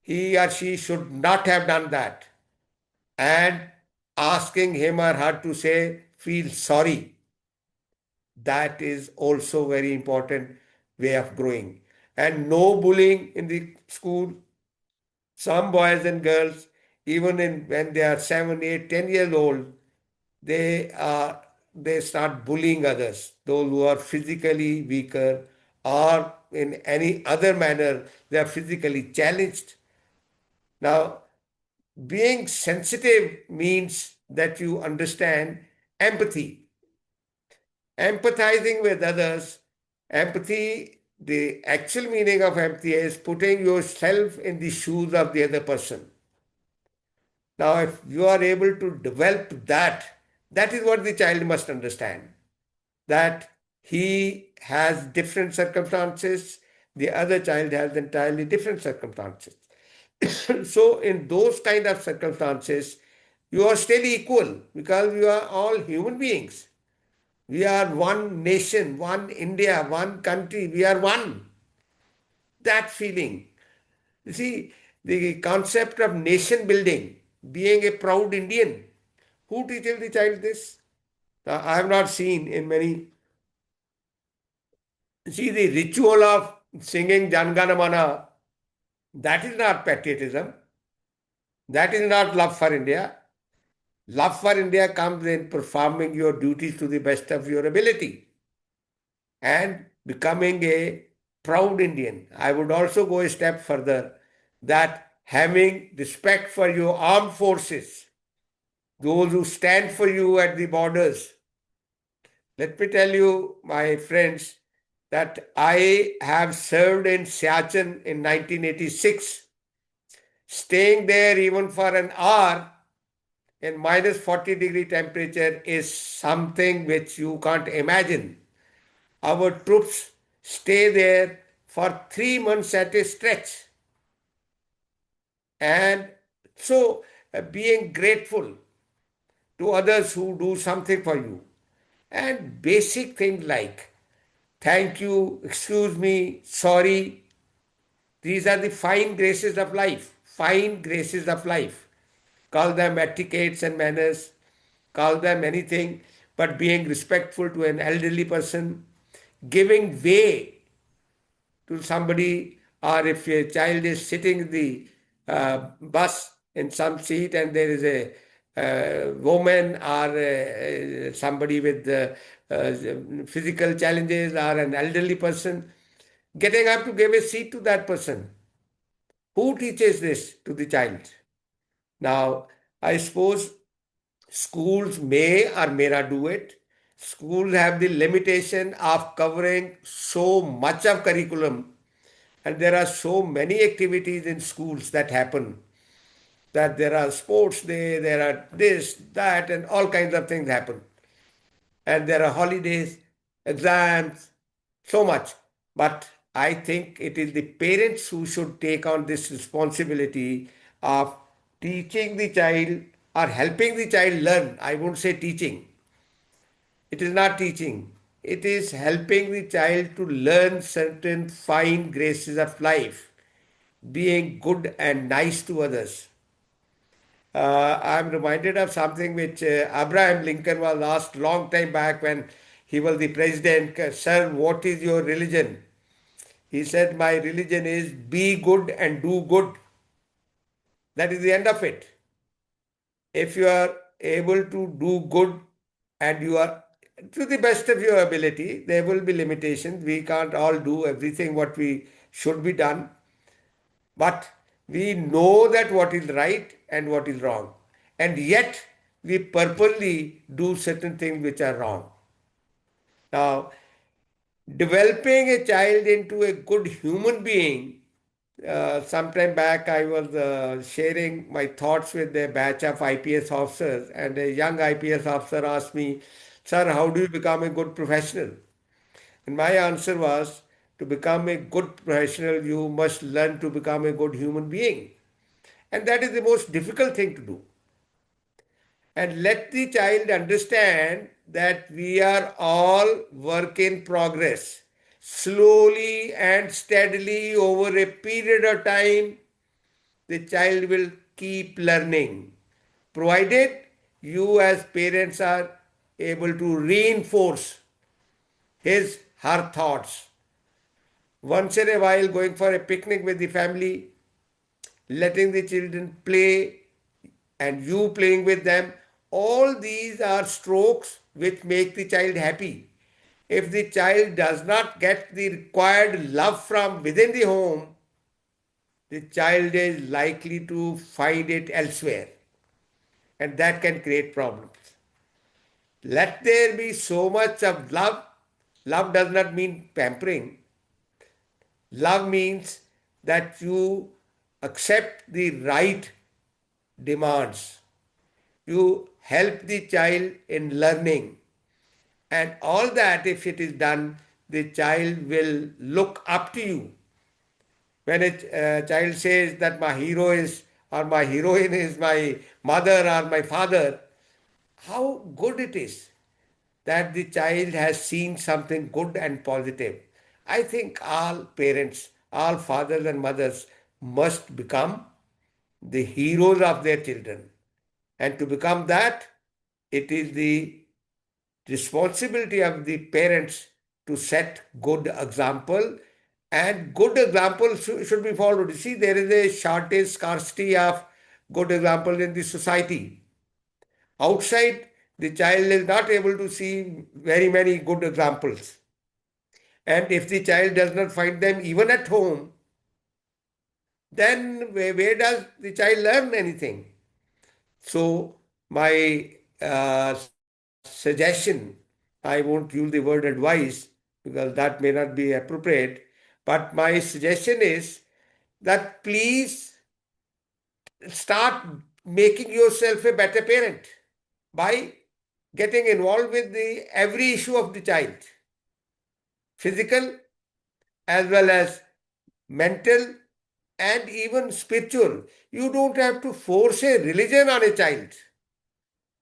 He or she should not have done that. And asking him or her to say, feel sorry. That is also very important way of growing. And no bullying in the school. Some boys and girls, even when they are 7, 8, 10 years old, they start bullying others, those who are physically weaker or in any other manner they are physically challenged. Now, being sensitive means that you understand empathy, empathizing with others. Empathy, the actual meaning of empathy is putting yourself in the shoes of the other person. Now, if you are able to develop that, that is what the child must understand. That he has different circumstances, the other child has entirely different circumstances. So, in those kind of circumstances, You are still equal because you are all human beings. We are one nation, one India, one country. We are one. That feeling. You see, the concept of nation building, being a proud Indian. Who teaches the child this? I have not seen in many. See, the ritual of singing Janganamana, that is not patriotism. That is not love for India. Love for India comes in performing your duties to the best of your ability and becoming a proud Indian. I would also go a step further that having respect for your armed forces, those who stand for you at the borders. Let me tell you, my friends, that I have served in Siachen in 1986. Staying there even for an hour in minus 40-degree temperature is something which you can't imagine. Our troops stay there for 3 months at a stretch. And so, being grateful to others who do something for you. And basic things like thank you, excuse me, sorry. These are the fine graces of life. Fine graces of life. Call them etiquettes and manners, call them anything, but being respectful to an elderly person, giving way to somebody, or if a child is sitting in the bus in some seat and there is a woman or somebody with physical challenges or an elderly person, getting up to give a seat to that person. Who teaches this to the child? Now, I suppose schools may or may not do it. Schools have the limitation of covering so much of curriculum, and there are so many activities in schools that happen, that there are sports day, there are this, that, and all kinds of things happen. And there are holidays, exams, so much. But I think it is the parents who should take on this responsibility of teaching the child or helping the child learn. I won't say teaching. It is not teaching. It is helping the child to learn certain fine graces of life, being good and nice to others. I'm reminded of something which Abraham Lincoln was asked long time back when he was the president. Sir, what is your religion? He said, my religion is be good and do good. That is the end of it. If you are able to do good and you are to the best of your ability, there will be limitations. We can't all do everything what we should be done. But we know that what is right and what is wrong. And yet we purposely do certain things which are wrong. Now, developing a child into a good human being, sometime back I was sharing my thoughts with a batch of IPS officers, and a young IPS officer asked me, Sir, how do you become a good professional? And my answer was, to become a good professional, you must learn to become a good human being. And that is the most difficult thing to do. And let the child understand that we are all work in progress. Slowly and steadily over a period of time, the child will keep learning, provided you as parents are able to reinforce his, her thoughts. Once in a while, going for a picnic with the family, letting the children play, and you playing with them, all these are strokes which make the child happy. If the child does not get the required love from within the home, the child is likely to find it elsewhere, and that can create problems. Let there be so much of love. Love does not mean pampering. Love means that you accept the right demands. You help the child in learning. And all that, if it is done, the child will look up to you. When a child says that my hero is or my heroine is my mother or my father, how good it is that the child has seen something good and positive. I think all parents, all fathers and mothers must become the heroes of their children. And to become that, it is the responsibility of the parents to set good example, and good example should be followed. You see, there is a shortage, scarcity of good example in the society. Outside, the child is not able to see very many good examples. And if the child does not find them even at home, then where does the child learn anything? So, my suggestion, I won't use the word advice because that may not be appropriate, but my suggestion is that please start making yourself a better parent by getting involved with the every issue of the child, physical as well as mental and even spiritual. You don't have to force a religion on a child.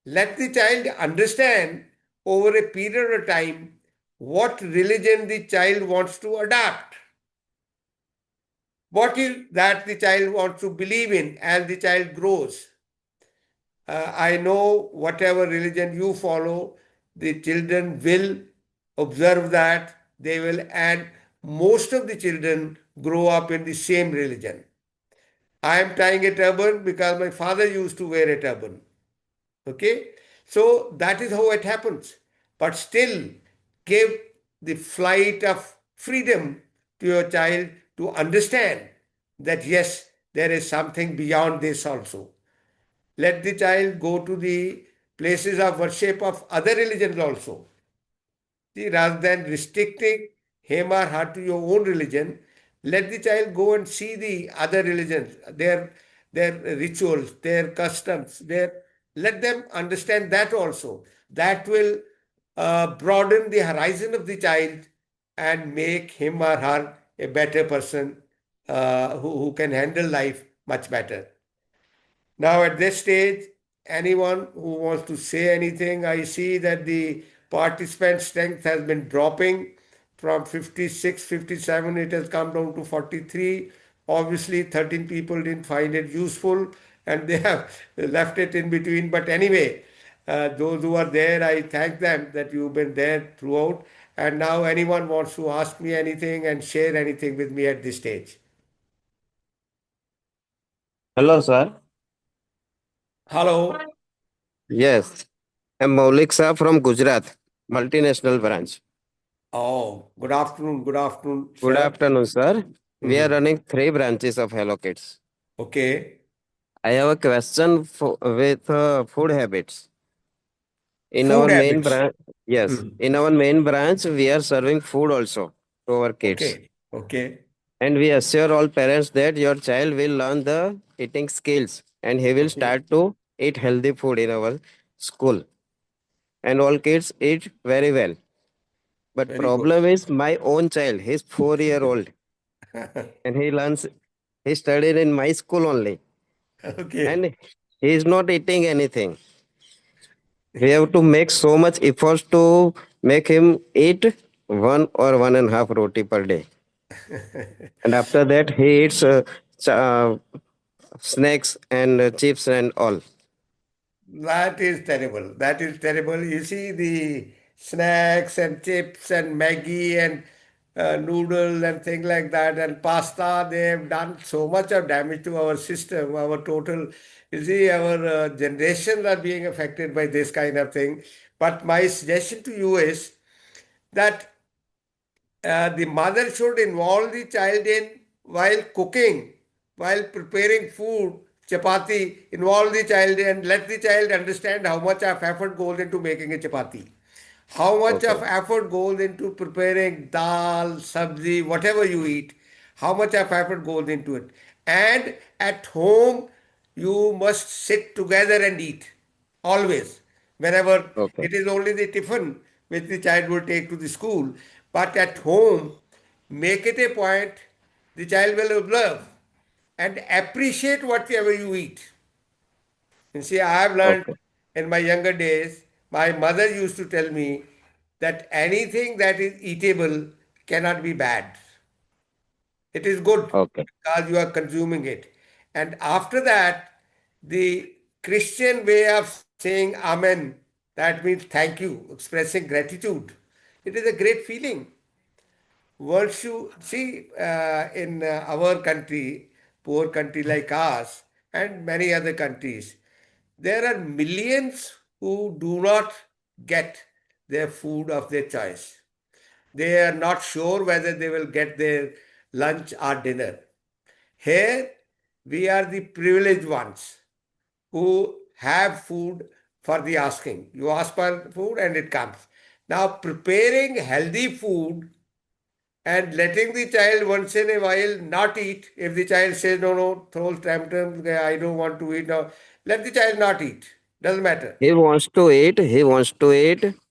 Let the child understand over a period of time what religion the child wants to adopt. What is that the child wants to believe in as the child grows. I know whatever religion you follow, the children will observe that, they will, and most of the children grow up in the same religion. I am tying a turban because my father used to wear a turban. Okay? So that is how it happens. But still, give the flight of freedom to your child to understand that yes, there is something beyond this also. Let the child go to the places of worship of other religions also. See, rather than restricting him or her to your own religion, let the child go and see the other religions, their rituals, their customs, let them understand that also. That will broaden the horizon of the child and make him or her a better person who can handle life much better. Now, at this stage, anyone who wants to say anything, I see that the participant strength has been dropping from 56, 57, it has come down to 43. Obviously, 13 people didn't find it useful and they have left it in between. But anyway, those who are there, I thank them that you've been there throughout. And now, anyone wants to ask me anything and share anything with me at this stage. Hello, sir. Hello. Yes, I'm Maulik sir from Gujarat, multinational branch. Oh, good afternoon, Good sir. afternoon, sir. We are Mhm. running 3 branches of Hello Kids. Okay. I have a question with food habits. In our Food main habits. branch, yes, Mhm. in our main branch, we are serving food also to our kids. Okay. Okay. And we assure all parents that your child will learn the eating skills and he will Okay. start to eat healthy food in our school. And all kids eat very well. But Very good. problem is my own child. He's 4 year old and he studied in my school only. Okay. And he is not eating anything. We have to make so much efforts to make him eat 1 or 1.5 roti per day. And after that, he eats snacks and chips and all. That is terrible. That is terrible. You see, the snacks and chips and Maggie and noodles and things like that and pasta, they have done so much of damage to our system, our total. You see, our generations are being affected by this kind of thing. But my suggestion to you is that the mother should involve the child in while cooking, while preparing food, chapati, involve the child and let the child understand how much of effort goes into making a chapati. How much of Okay. effort goes into preparing dal, sabzi, whatever you eat, how much of effort goes into it. And at home, you must sit together and eat. Always. Whenever Okay. it is only the tiffin which the child will take to the school. But at home, make it a point, the child will observe and appreciate whatever you eat. You see, I have learned Okay. in my younger days, my mother used to tell me that anything that is eatable cannot be bad. It is good Okay. because you are consuming it. And after that, the Christian way of saying Amen, that means thank you, expressing gratitude. It is a great feeling. Once you see in our country, poor country like us, and many other countries, there are millions who do not get their food of their choice. They are not sure whether they will get their lunch or dinner. Here, we are the privileged ones who have food for the asking. You ask for food and it comes. Now, preparing healthy food and letting the child once in a while not eat. If the child says, no, no, throws tantrum, I don't want to eat now, let the child not eat. Doesn't matter. He wants to eat,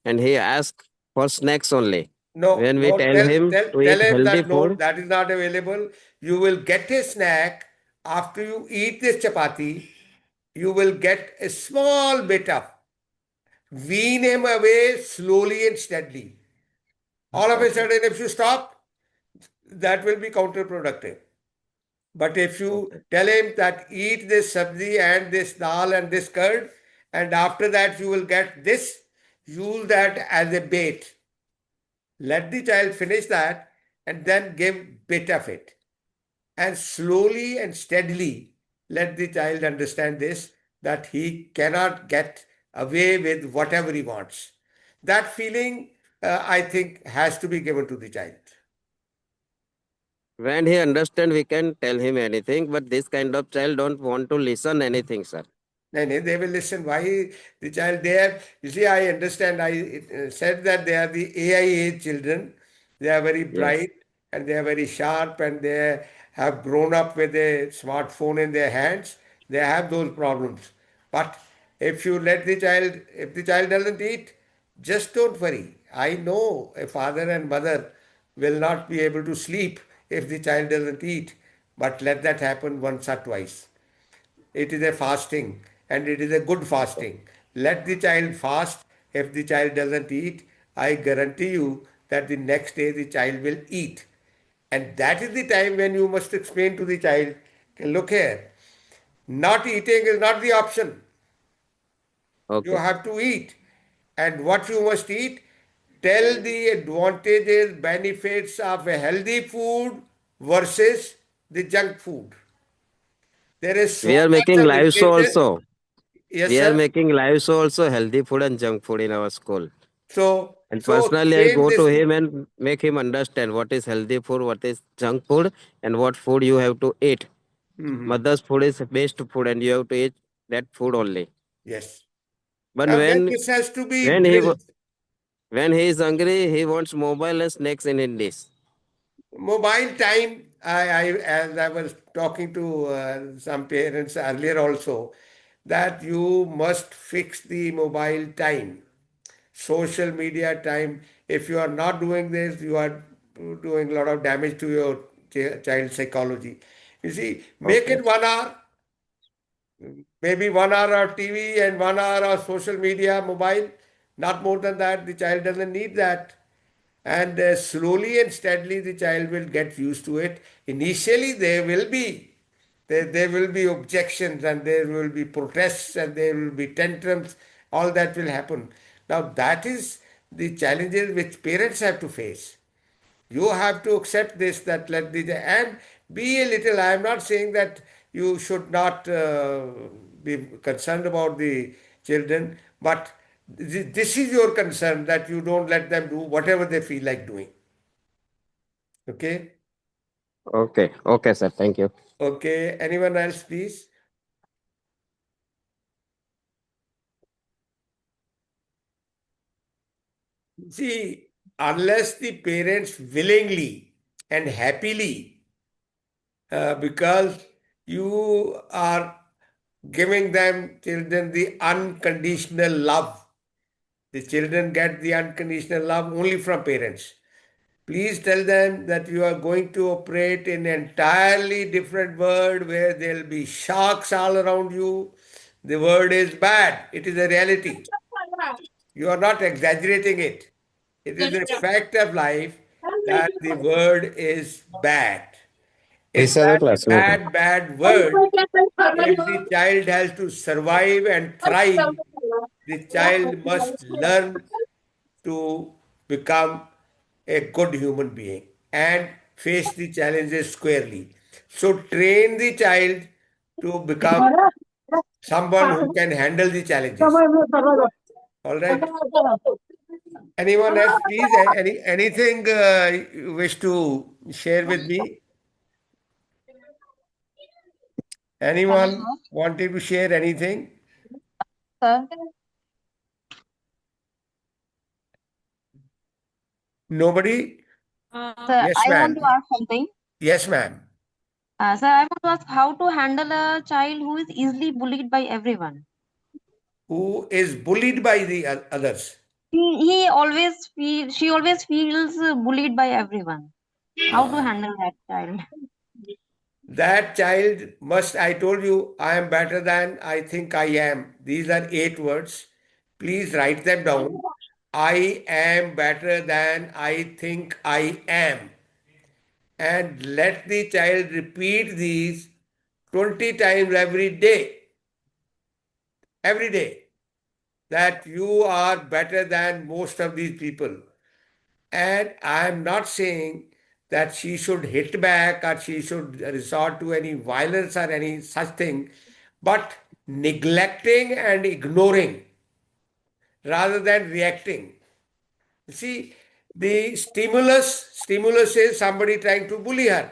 and he asks for snacks only. No, When we no, tell him to tell eat him healthy that no, food, that is not available. You will get a snack after you eat this chapati. You will get a small bit of. Wean him away slowly and steadily. All of a okay, sudden, if you stop, that will be counterproductive. But if you okay. tell him that eat this sabzi and this dal and this curd, and after that you will get this, use that as a bait. Let the child finish that and then give bit of it. And slowly and steadily let the child understand this that he cannot get away with whatever he wants. That feeling, I think, has to be given to the child. When he understand, we can tell him anything. But this kind of child don't want to listen anything, sir. No, no, they will listen. Why the child there? You see, I understand. I said that they are the AI age children. They are very Yes. bright and they are very sharp and they have grown up with a smartphone in their hands. They have those problems. But if you let the child, if the child doesn't eat, just don't worry. I know a father and mother will not be able to sleep if the child doesn't eat, but let that happen once or twice. It is a fasting and it is a good Okay. fasting. Let the child fast. If the child doesn't eat, I guarantee you that the next day the child will eat. And that is the time when you must explain to the child, look here, not eating is not the option. You Okay. have to eat. And what you must eat, tell the advantages, benefits of a healthy food versus the junk food. There is so We are much making of live show literature. also. Yes, We are sir. making live show also healthy food and junk food in our school. And So personally, I explain go to this. him and make him understand what is healthy food, what is junk food, and what food you have to eat. Mhm. Mother's food is best food, and you have to eat that food only. Yes. But Now then this has to be when he wa- drilled. when he is hungry, he wants mobile and snacks in his dish. Mobile time, as I was talking to some parents earlier also, that you must fix the mobile time, social media time. If you are not doing this, you are doing a lot of damage to your child psychology. You see, make Okay. it 1 hour, maybe 1 hour of TV and 1 hour of social media, mobile. Not more than that. The child doesn't need that. And slowly and steadily the child will get used to it. Initially there will be objections and there will be protests and there will be tantrums. All that will happen. Now that is the challenges which parents have to face. You have to accept this, that let the and be a little. I am not saying that you should not be concerned about the children, but this is your concern that you don't let them do whatever they feel like doing. Okay? Okay. Okay, sir. Thank you. Okay. Anyone else, please? See, unless the parents willingly and happily, because you are giving them children the unconditional love. The children get the unconditional love only from parents. Please tell them that you are going to operate in an entirely different world where there'll be sharks all around you. The word is bad. It is a reality. You are not exaggerating it. It is a fact of life that the word is bad. In पैसा तो that class में होगा bad word, if the child has to survive and thrive, the child must learn to become a good human being and face the challenges squarely. So train the child to become someone who can handle the challenges. All right. Anyone else, please? Anything you wish to share with me? Hello, Anyone sir. wanted to share anything? Sir, Nobody? sir, Yes, I want ma'am. to ask something. Yes, ma'am. Sir, I want to ask how to handle a child who is easily bullied by everyone. Who is bullied by the others? He always she always feels bullied by everyone. How to Ah. handle that child? That child must, I told you, I am better than I think I am. These are 8 words. Please write them down. I am better than I think I am. And let the child repeat these 20 times every day. Every day. That you are better than most of these people. And I am not saying that she should hit back or she should resort to any violence or any such thing, but neglecting and ignoring rather than reacting. You see, the stimulus is somebody trying to bully her.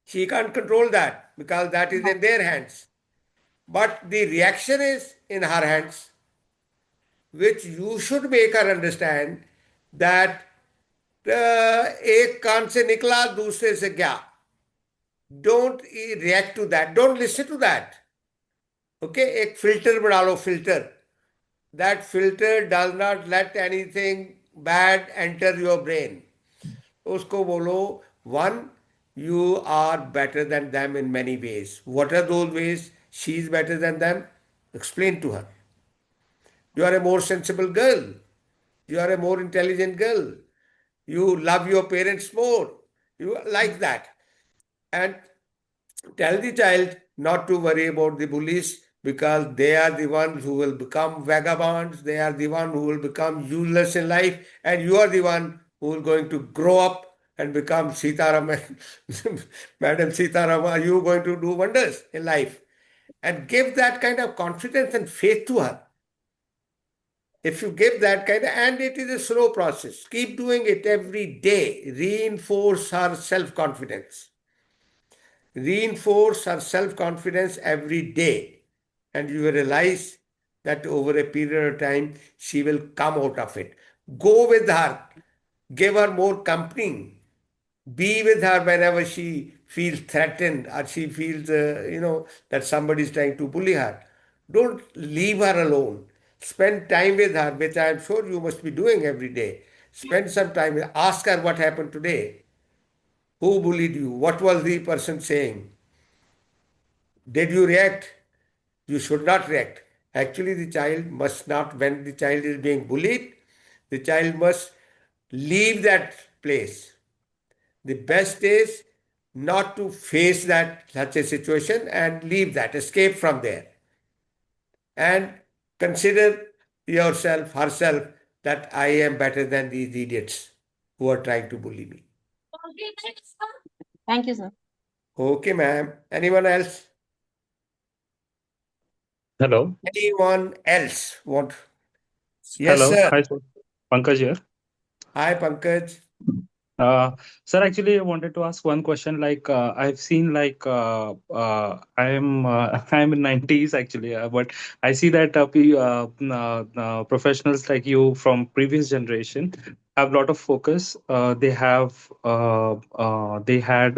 She can't control that because that is in their hands. But the reaction is in her hands, which you should make her understand that एक कान से निकला दूसरे से गया. Don't react to that. Don't listen to that. Okay, एक filter बना लो, filter. That filter does not let anything bad enter your brain. उसको बोलो, one, you are better than them in many ways. What are those ways? She is better than them. Explain to her. You are a more sensible girl. You are a more intelligent girl. You love your parents more. You like that. And tell the child not to worry about the bullies because they are the ones who will become vagabonds. They are the one who will become useless in life, and you are the one who will going to grow up and become Sitaram. Madam Sitaram, are you going to do wonders in life? And give that kind of confidence and faith to her. If you give that kind of, and it is a slow process, keep doing it every day. Reinforce her self-confidence. Reinforce her self-confidence every day. And you will realize that over a period of time, she will come out of it. Go with her. Give her more company. Be with her whenever she feels threatened or she feels, that somebody is trying to bully her. Don't leave her alone. Spend time with her, which I am sure you must be doing every day. Spend some time with her. Ask her what happened today. Who bullied you? What was the person saying? Did you react? You should not react. Actually, the child must not, when the child is being bullied, the child must leave that place. The best is not to face that such a situation and leave that, escape from there. And consider yourself, herself, that I am better than these idiots who are trying to bully me. Thank you, sir. Okay, ma'am. Anyone else? Hello. Anyone else want? Yes, Hello. sir. Hi, sir. Pankaj here. Hi, Pankaj. Sir, actually, I wanted to ask one question. I've seen I'm in 90s actually, but I see that professionals like you from previous generation have a lot of focus. They had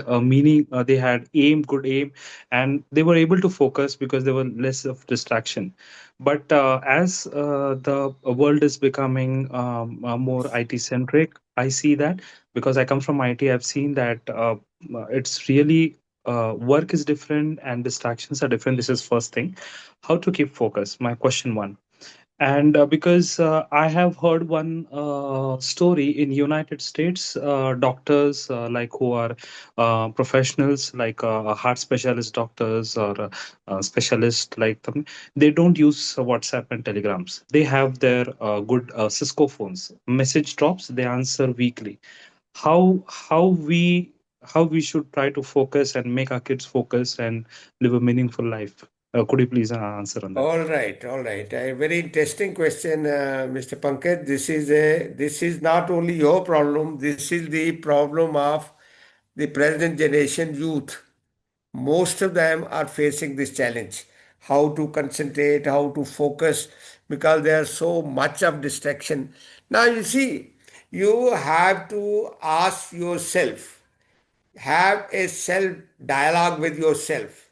a meaning. They had good aim, and they were able to focus because there were less of distraction. But as the world is becoming more IT centric, I see that because I come from IT, I've seen that it's really work is different and distractions are different. This is first thing. How to keep focus? My question one. And because I have heard one story in United States, doctors like who are professionals, like heart specialist doctors or specialists like them, they don't use WhatsApp and Telegrams. They have their good Cisco phones. Message drops, they answer weekly. How we should try to focus and make our kids focus and live a meaningful life? Could you please answer on that? All right, all right. A very interesting question, Mr. Pankaj. This is not only your problem. This is the problem of the present generation youth. Most of them are facing this challenge. How to concentrate, how to focus, because there's so much of distraction. Now you see, you have to ask yourself, have a self dialogue with yourself,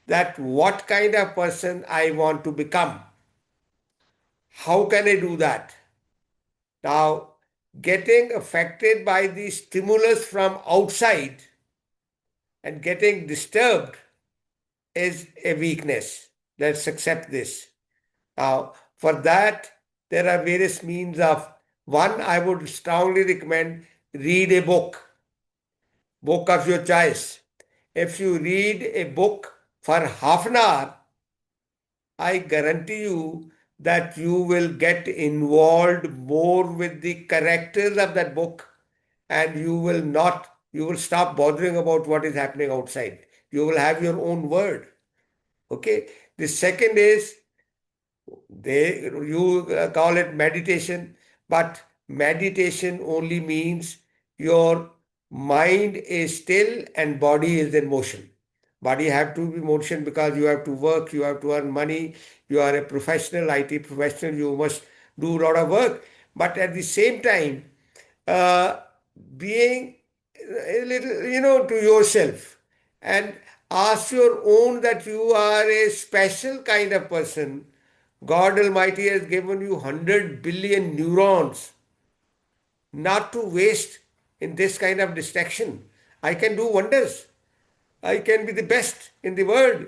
that what kind of person I want to become. How can I do that? Now, getting affected by the stimulus from outside and getting disturbed is a weakness. Let's accept this. Now, for that, there are various means of. One, I would strongly recommend read a book of your choice. If you read a book for half an hour, I guarantee you that you will get involved more with the characters of that book, and you will stop bothering about what is happening outside. You will have your own word. Okay. The second is you call it meditation, but meditation only means your mind is still and body is in motion. Body have to be motion because you have to work, you have to earn money, you are a professional, IT professional, you must do a lot of work. But at the same time, uh, being a little, to yourself and ask your own that you are a special kind of person. God Almighty has given you 100 billion neurons not to waste in this kind of distraction. I can do wonders. I can be the best in the world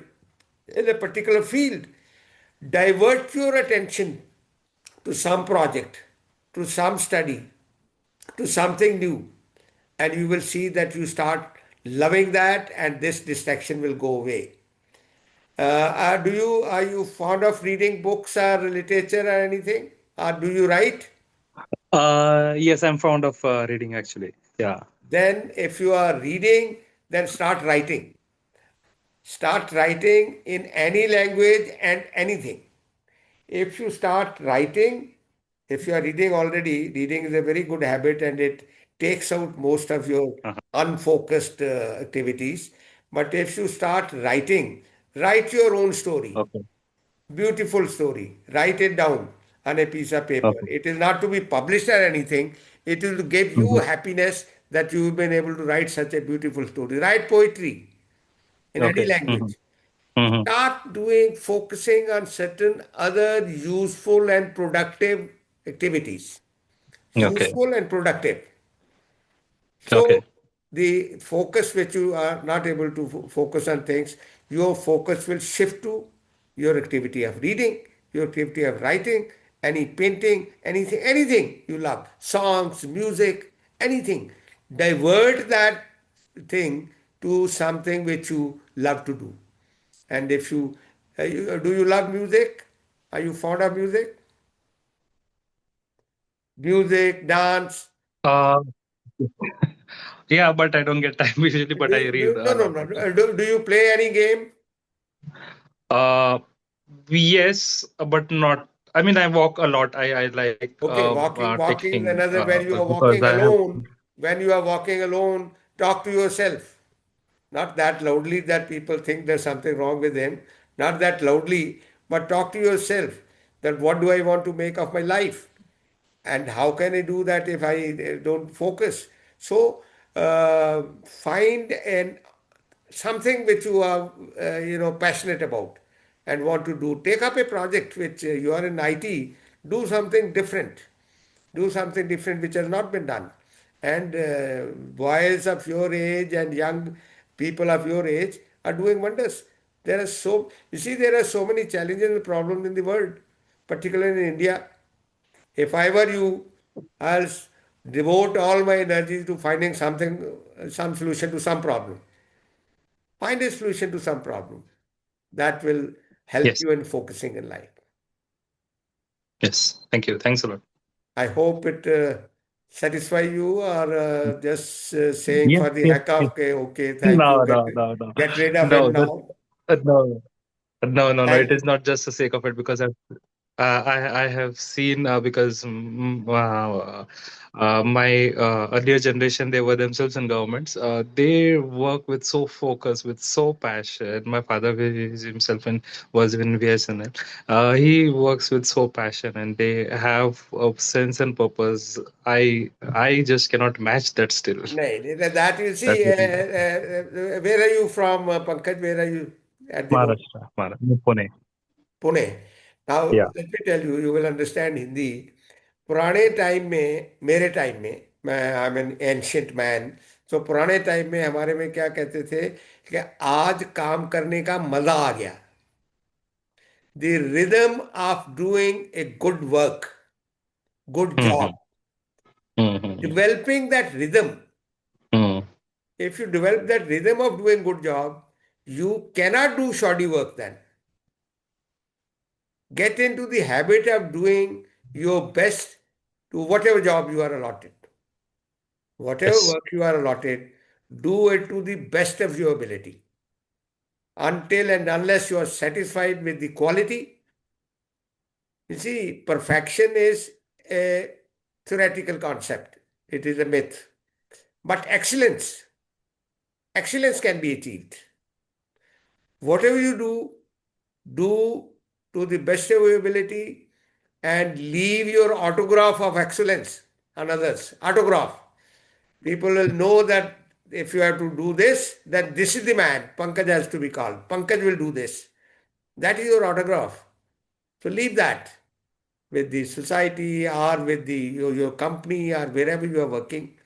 in a particular field. Divert your attention to some project, to some study, to something new, and you will see that you start loving that and this distraction will go away. Are you fond of reading books or literature or anything? Or do you write? Yes, I'm fond of reading actually. Yeah. Then if you are reading, then start writing. Start writing in any language and anything. If you start writing, if you are reading already, reading is a very good habit and it takes out most of your Uh-huh. unfocused activities. But if you start writing, write your own story, Okay. beautiful story, write it down on a piece of paper. Okay. It is not to be published or anything, it will give you Mhm. happiness that you've been able to write such a beautiful story. Write poetry in any Okay. Mhm. language. Mhm. Start doing focusing on certain other useful and productive activities. Okay. Useful and productive. So Okay. the focus which you are not able to focus on things, your focus will shift to your activity of reading, your activity of writing, any painting, anything you love, songs, music, anything. Divert that thing to something which you love to do. And if do you love music? Are you fond of music? Music, dance? Uh, yeah, but I don't get time usually, but I read No, a no, lot no. actually. Do you play any game? Uh, yes, but not. I mean, I walk a lot. I like Okay, walking, taking whenever when you are because walking I have. alone, when you are walking alone, talk to yourself. Not that loudly that people think there's something wrong with them. Not that loudly, but talk to yourself that what do I want to make of my life? And how can I do that if I don't focus? So find something which you are passionate about and want to do. Take up a project which you are in IT. Do something different. Do something different which has not been done. And boys of your age and young people of your age are doing wonders. There are so many challenges and problems in the world, particularly in India. If I were you, I'll devote all my energies to finding some solution to some problem. Find a solution to some problem that will help Yes. you in focusing in life. Yes. Thank you. Thanks a lot. I hope it satisfy you, or just saying Yes. for the Yes. heck Yes. of, okay, okay, thank you, No. No. No. No. get rid of No. him That. now. No. No. No. No. It Thank is not just the sake of it, because I have seen, because my earlier generation, they were themselves in governments. They work with so focus, with so passion. My father is himself was in BSNL. He works with so passion, and they have a sense and purpose. I just cannot match that still. That you see, That would be where are you from, Pankaj? Where are you at the moment? Maharashtra, Pune. Pune. Now, Yeah. let me tell you, you will understand Hindi. पुराने time में, मेरे time में, मैं I am an ancient man, तो पुराने time में हमारे में क्या कहते थे कि आज काम करने का मजा आ गया. The rhythm of doing a good work, good job, developing that rhythm. If you develop that rhythm of doing good job, you cannot do shoddy work then. Get into the habit of doing your best to whatever job you are allotted. Whatever Yes. work you are allotted, do it to the best of your ability. Until and unless you are satisfied with the quality. You see, perfection is a theoretical concept. It is a myth. But excellence can be achieved. Whatever you do to the best of your ability and leave your autograph of excellence on others. Autograph. People will know that if you have to do this, then this is the man. Pankaj has to be called. Pankaj will do this. That is your autograph. So leave that with the society or with your company or wherever you are working,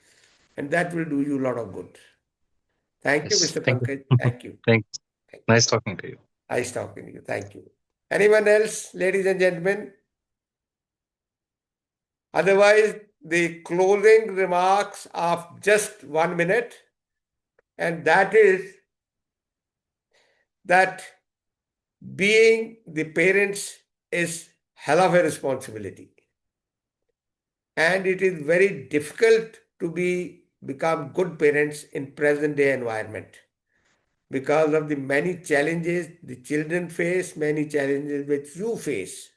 and that will do you a lot of good. Thank you, Yes. Mr. Thank you. Pankaj. Thank you. Thanks. Nice talking to you. Nice talking to you. Thank you. Anyone else, ladies and gentlemen? Otherwise, the closing remarks of just 1 minute, and that is that being the parents is hell of a responsibility. And it is very difficult to become good parents in present day environment because of the many challenges the children face, many challenges which you face.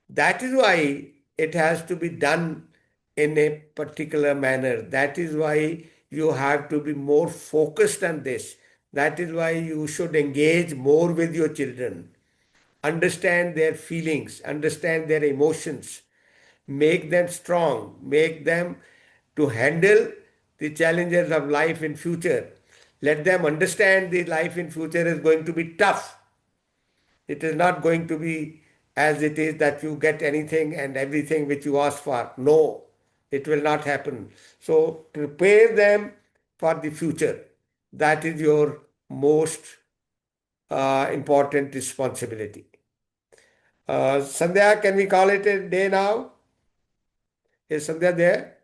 That is why it has to be done in a particular manner. That is why you have to be more focused on this. That is why you should engage more with your children. Understand their feelings, understand their emotions, make them strong, make them to handle the challenges of life in future. Let them understand the life in future is going to be tough. It is not going to be as it is that you get anything and everything which you ask for. No, it will not happen. So prepare them for the future. That is your most important responsibility. Sandhya, can we call it a day now? Is Sandhya there?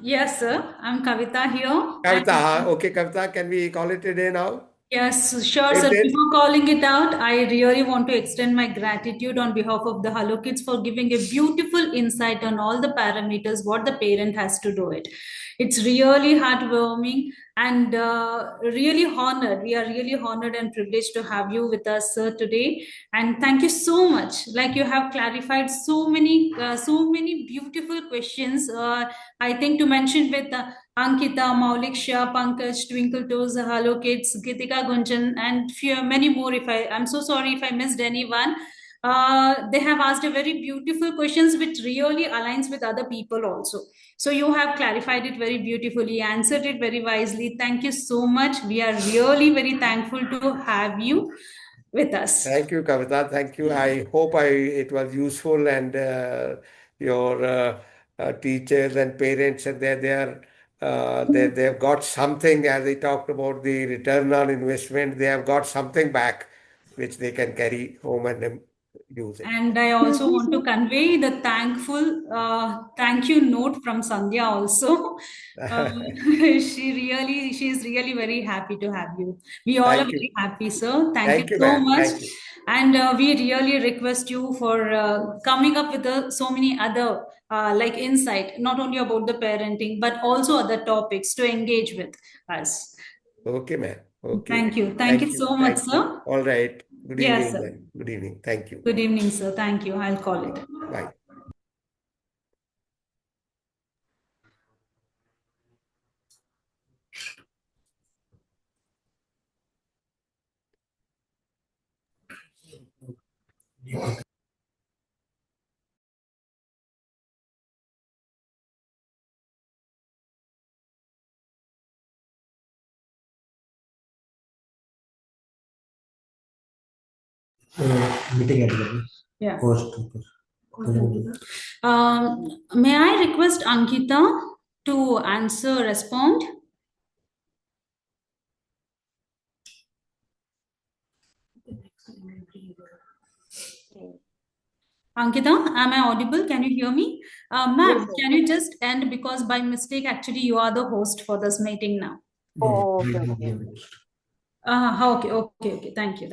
Yes, sir. I'm Kavita here. Kavita, okay, Kavita, can we call it a day now? Yes, sure, If sir. there- Before calling it out, I really want to extend my gratitude on behalf of the Hello Kids for giving a beautiful insight on all the parameters, what the parent has to do it. It's really heartwarming and really honored. We are really honored and privileged to have you with us, sir, today. And thank you so much. Like you have clarified so many beautiful questions. I think to mention with Ankita, Maulik Shah, Pankaj, Twinkle Toes, Hello Kids, Gitika Gunjan, and many more. I'm so sorry if I missed anyone. They have asked a very beautiful questions which really aligns with other people also. So you have clarified it very beautifully, answered it very wisely. Thank you so much. We are really very thankful to have you with us. Thank you, Kavita. Thank you. I hope it was useful, and your teachers and parents, and they've got something, as they talked about the return on investment. They have got something back which they can carry home and use it. And I also want to convey the thank you note from Sandhya also. She is really very happy to have you. We all are Thank very you. happy, sir. Thank you Thank you, so ma'am. much. Thank you. And we really request you for coming up with so many other like insight, not only about the parenting, but also other topics to engage with us. Okay, ma'am. Okay. Thank you. Thank Thank you you. so much, Thank you. sir. All right. Good Yes, evening, sir. then. Good evening. Thank you. Good evening, sir. Thank you. I'll call it. Bye. Yeah. May I request Ankita to respond? Ankita, am I audible? Can you hear me? Ma'am, Yes, sir. can you just end, because by mistake, actually, you are the host for this meeting now. Oh, okay, okay. Okay. Thank you.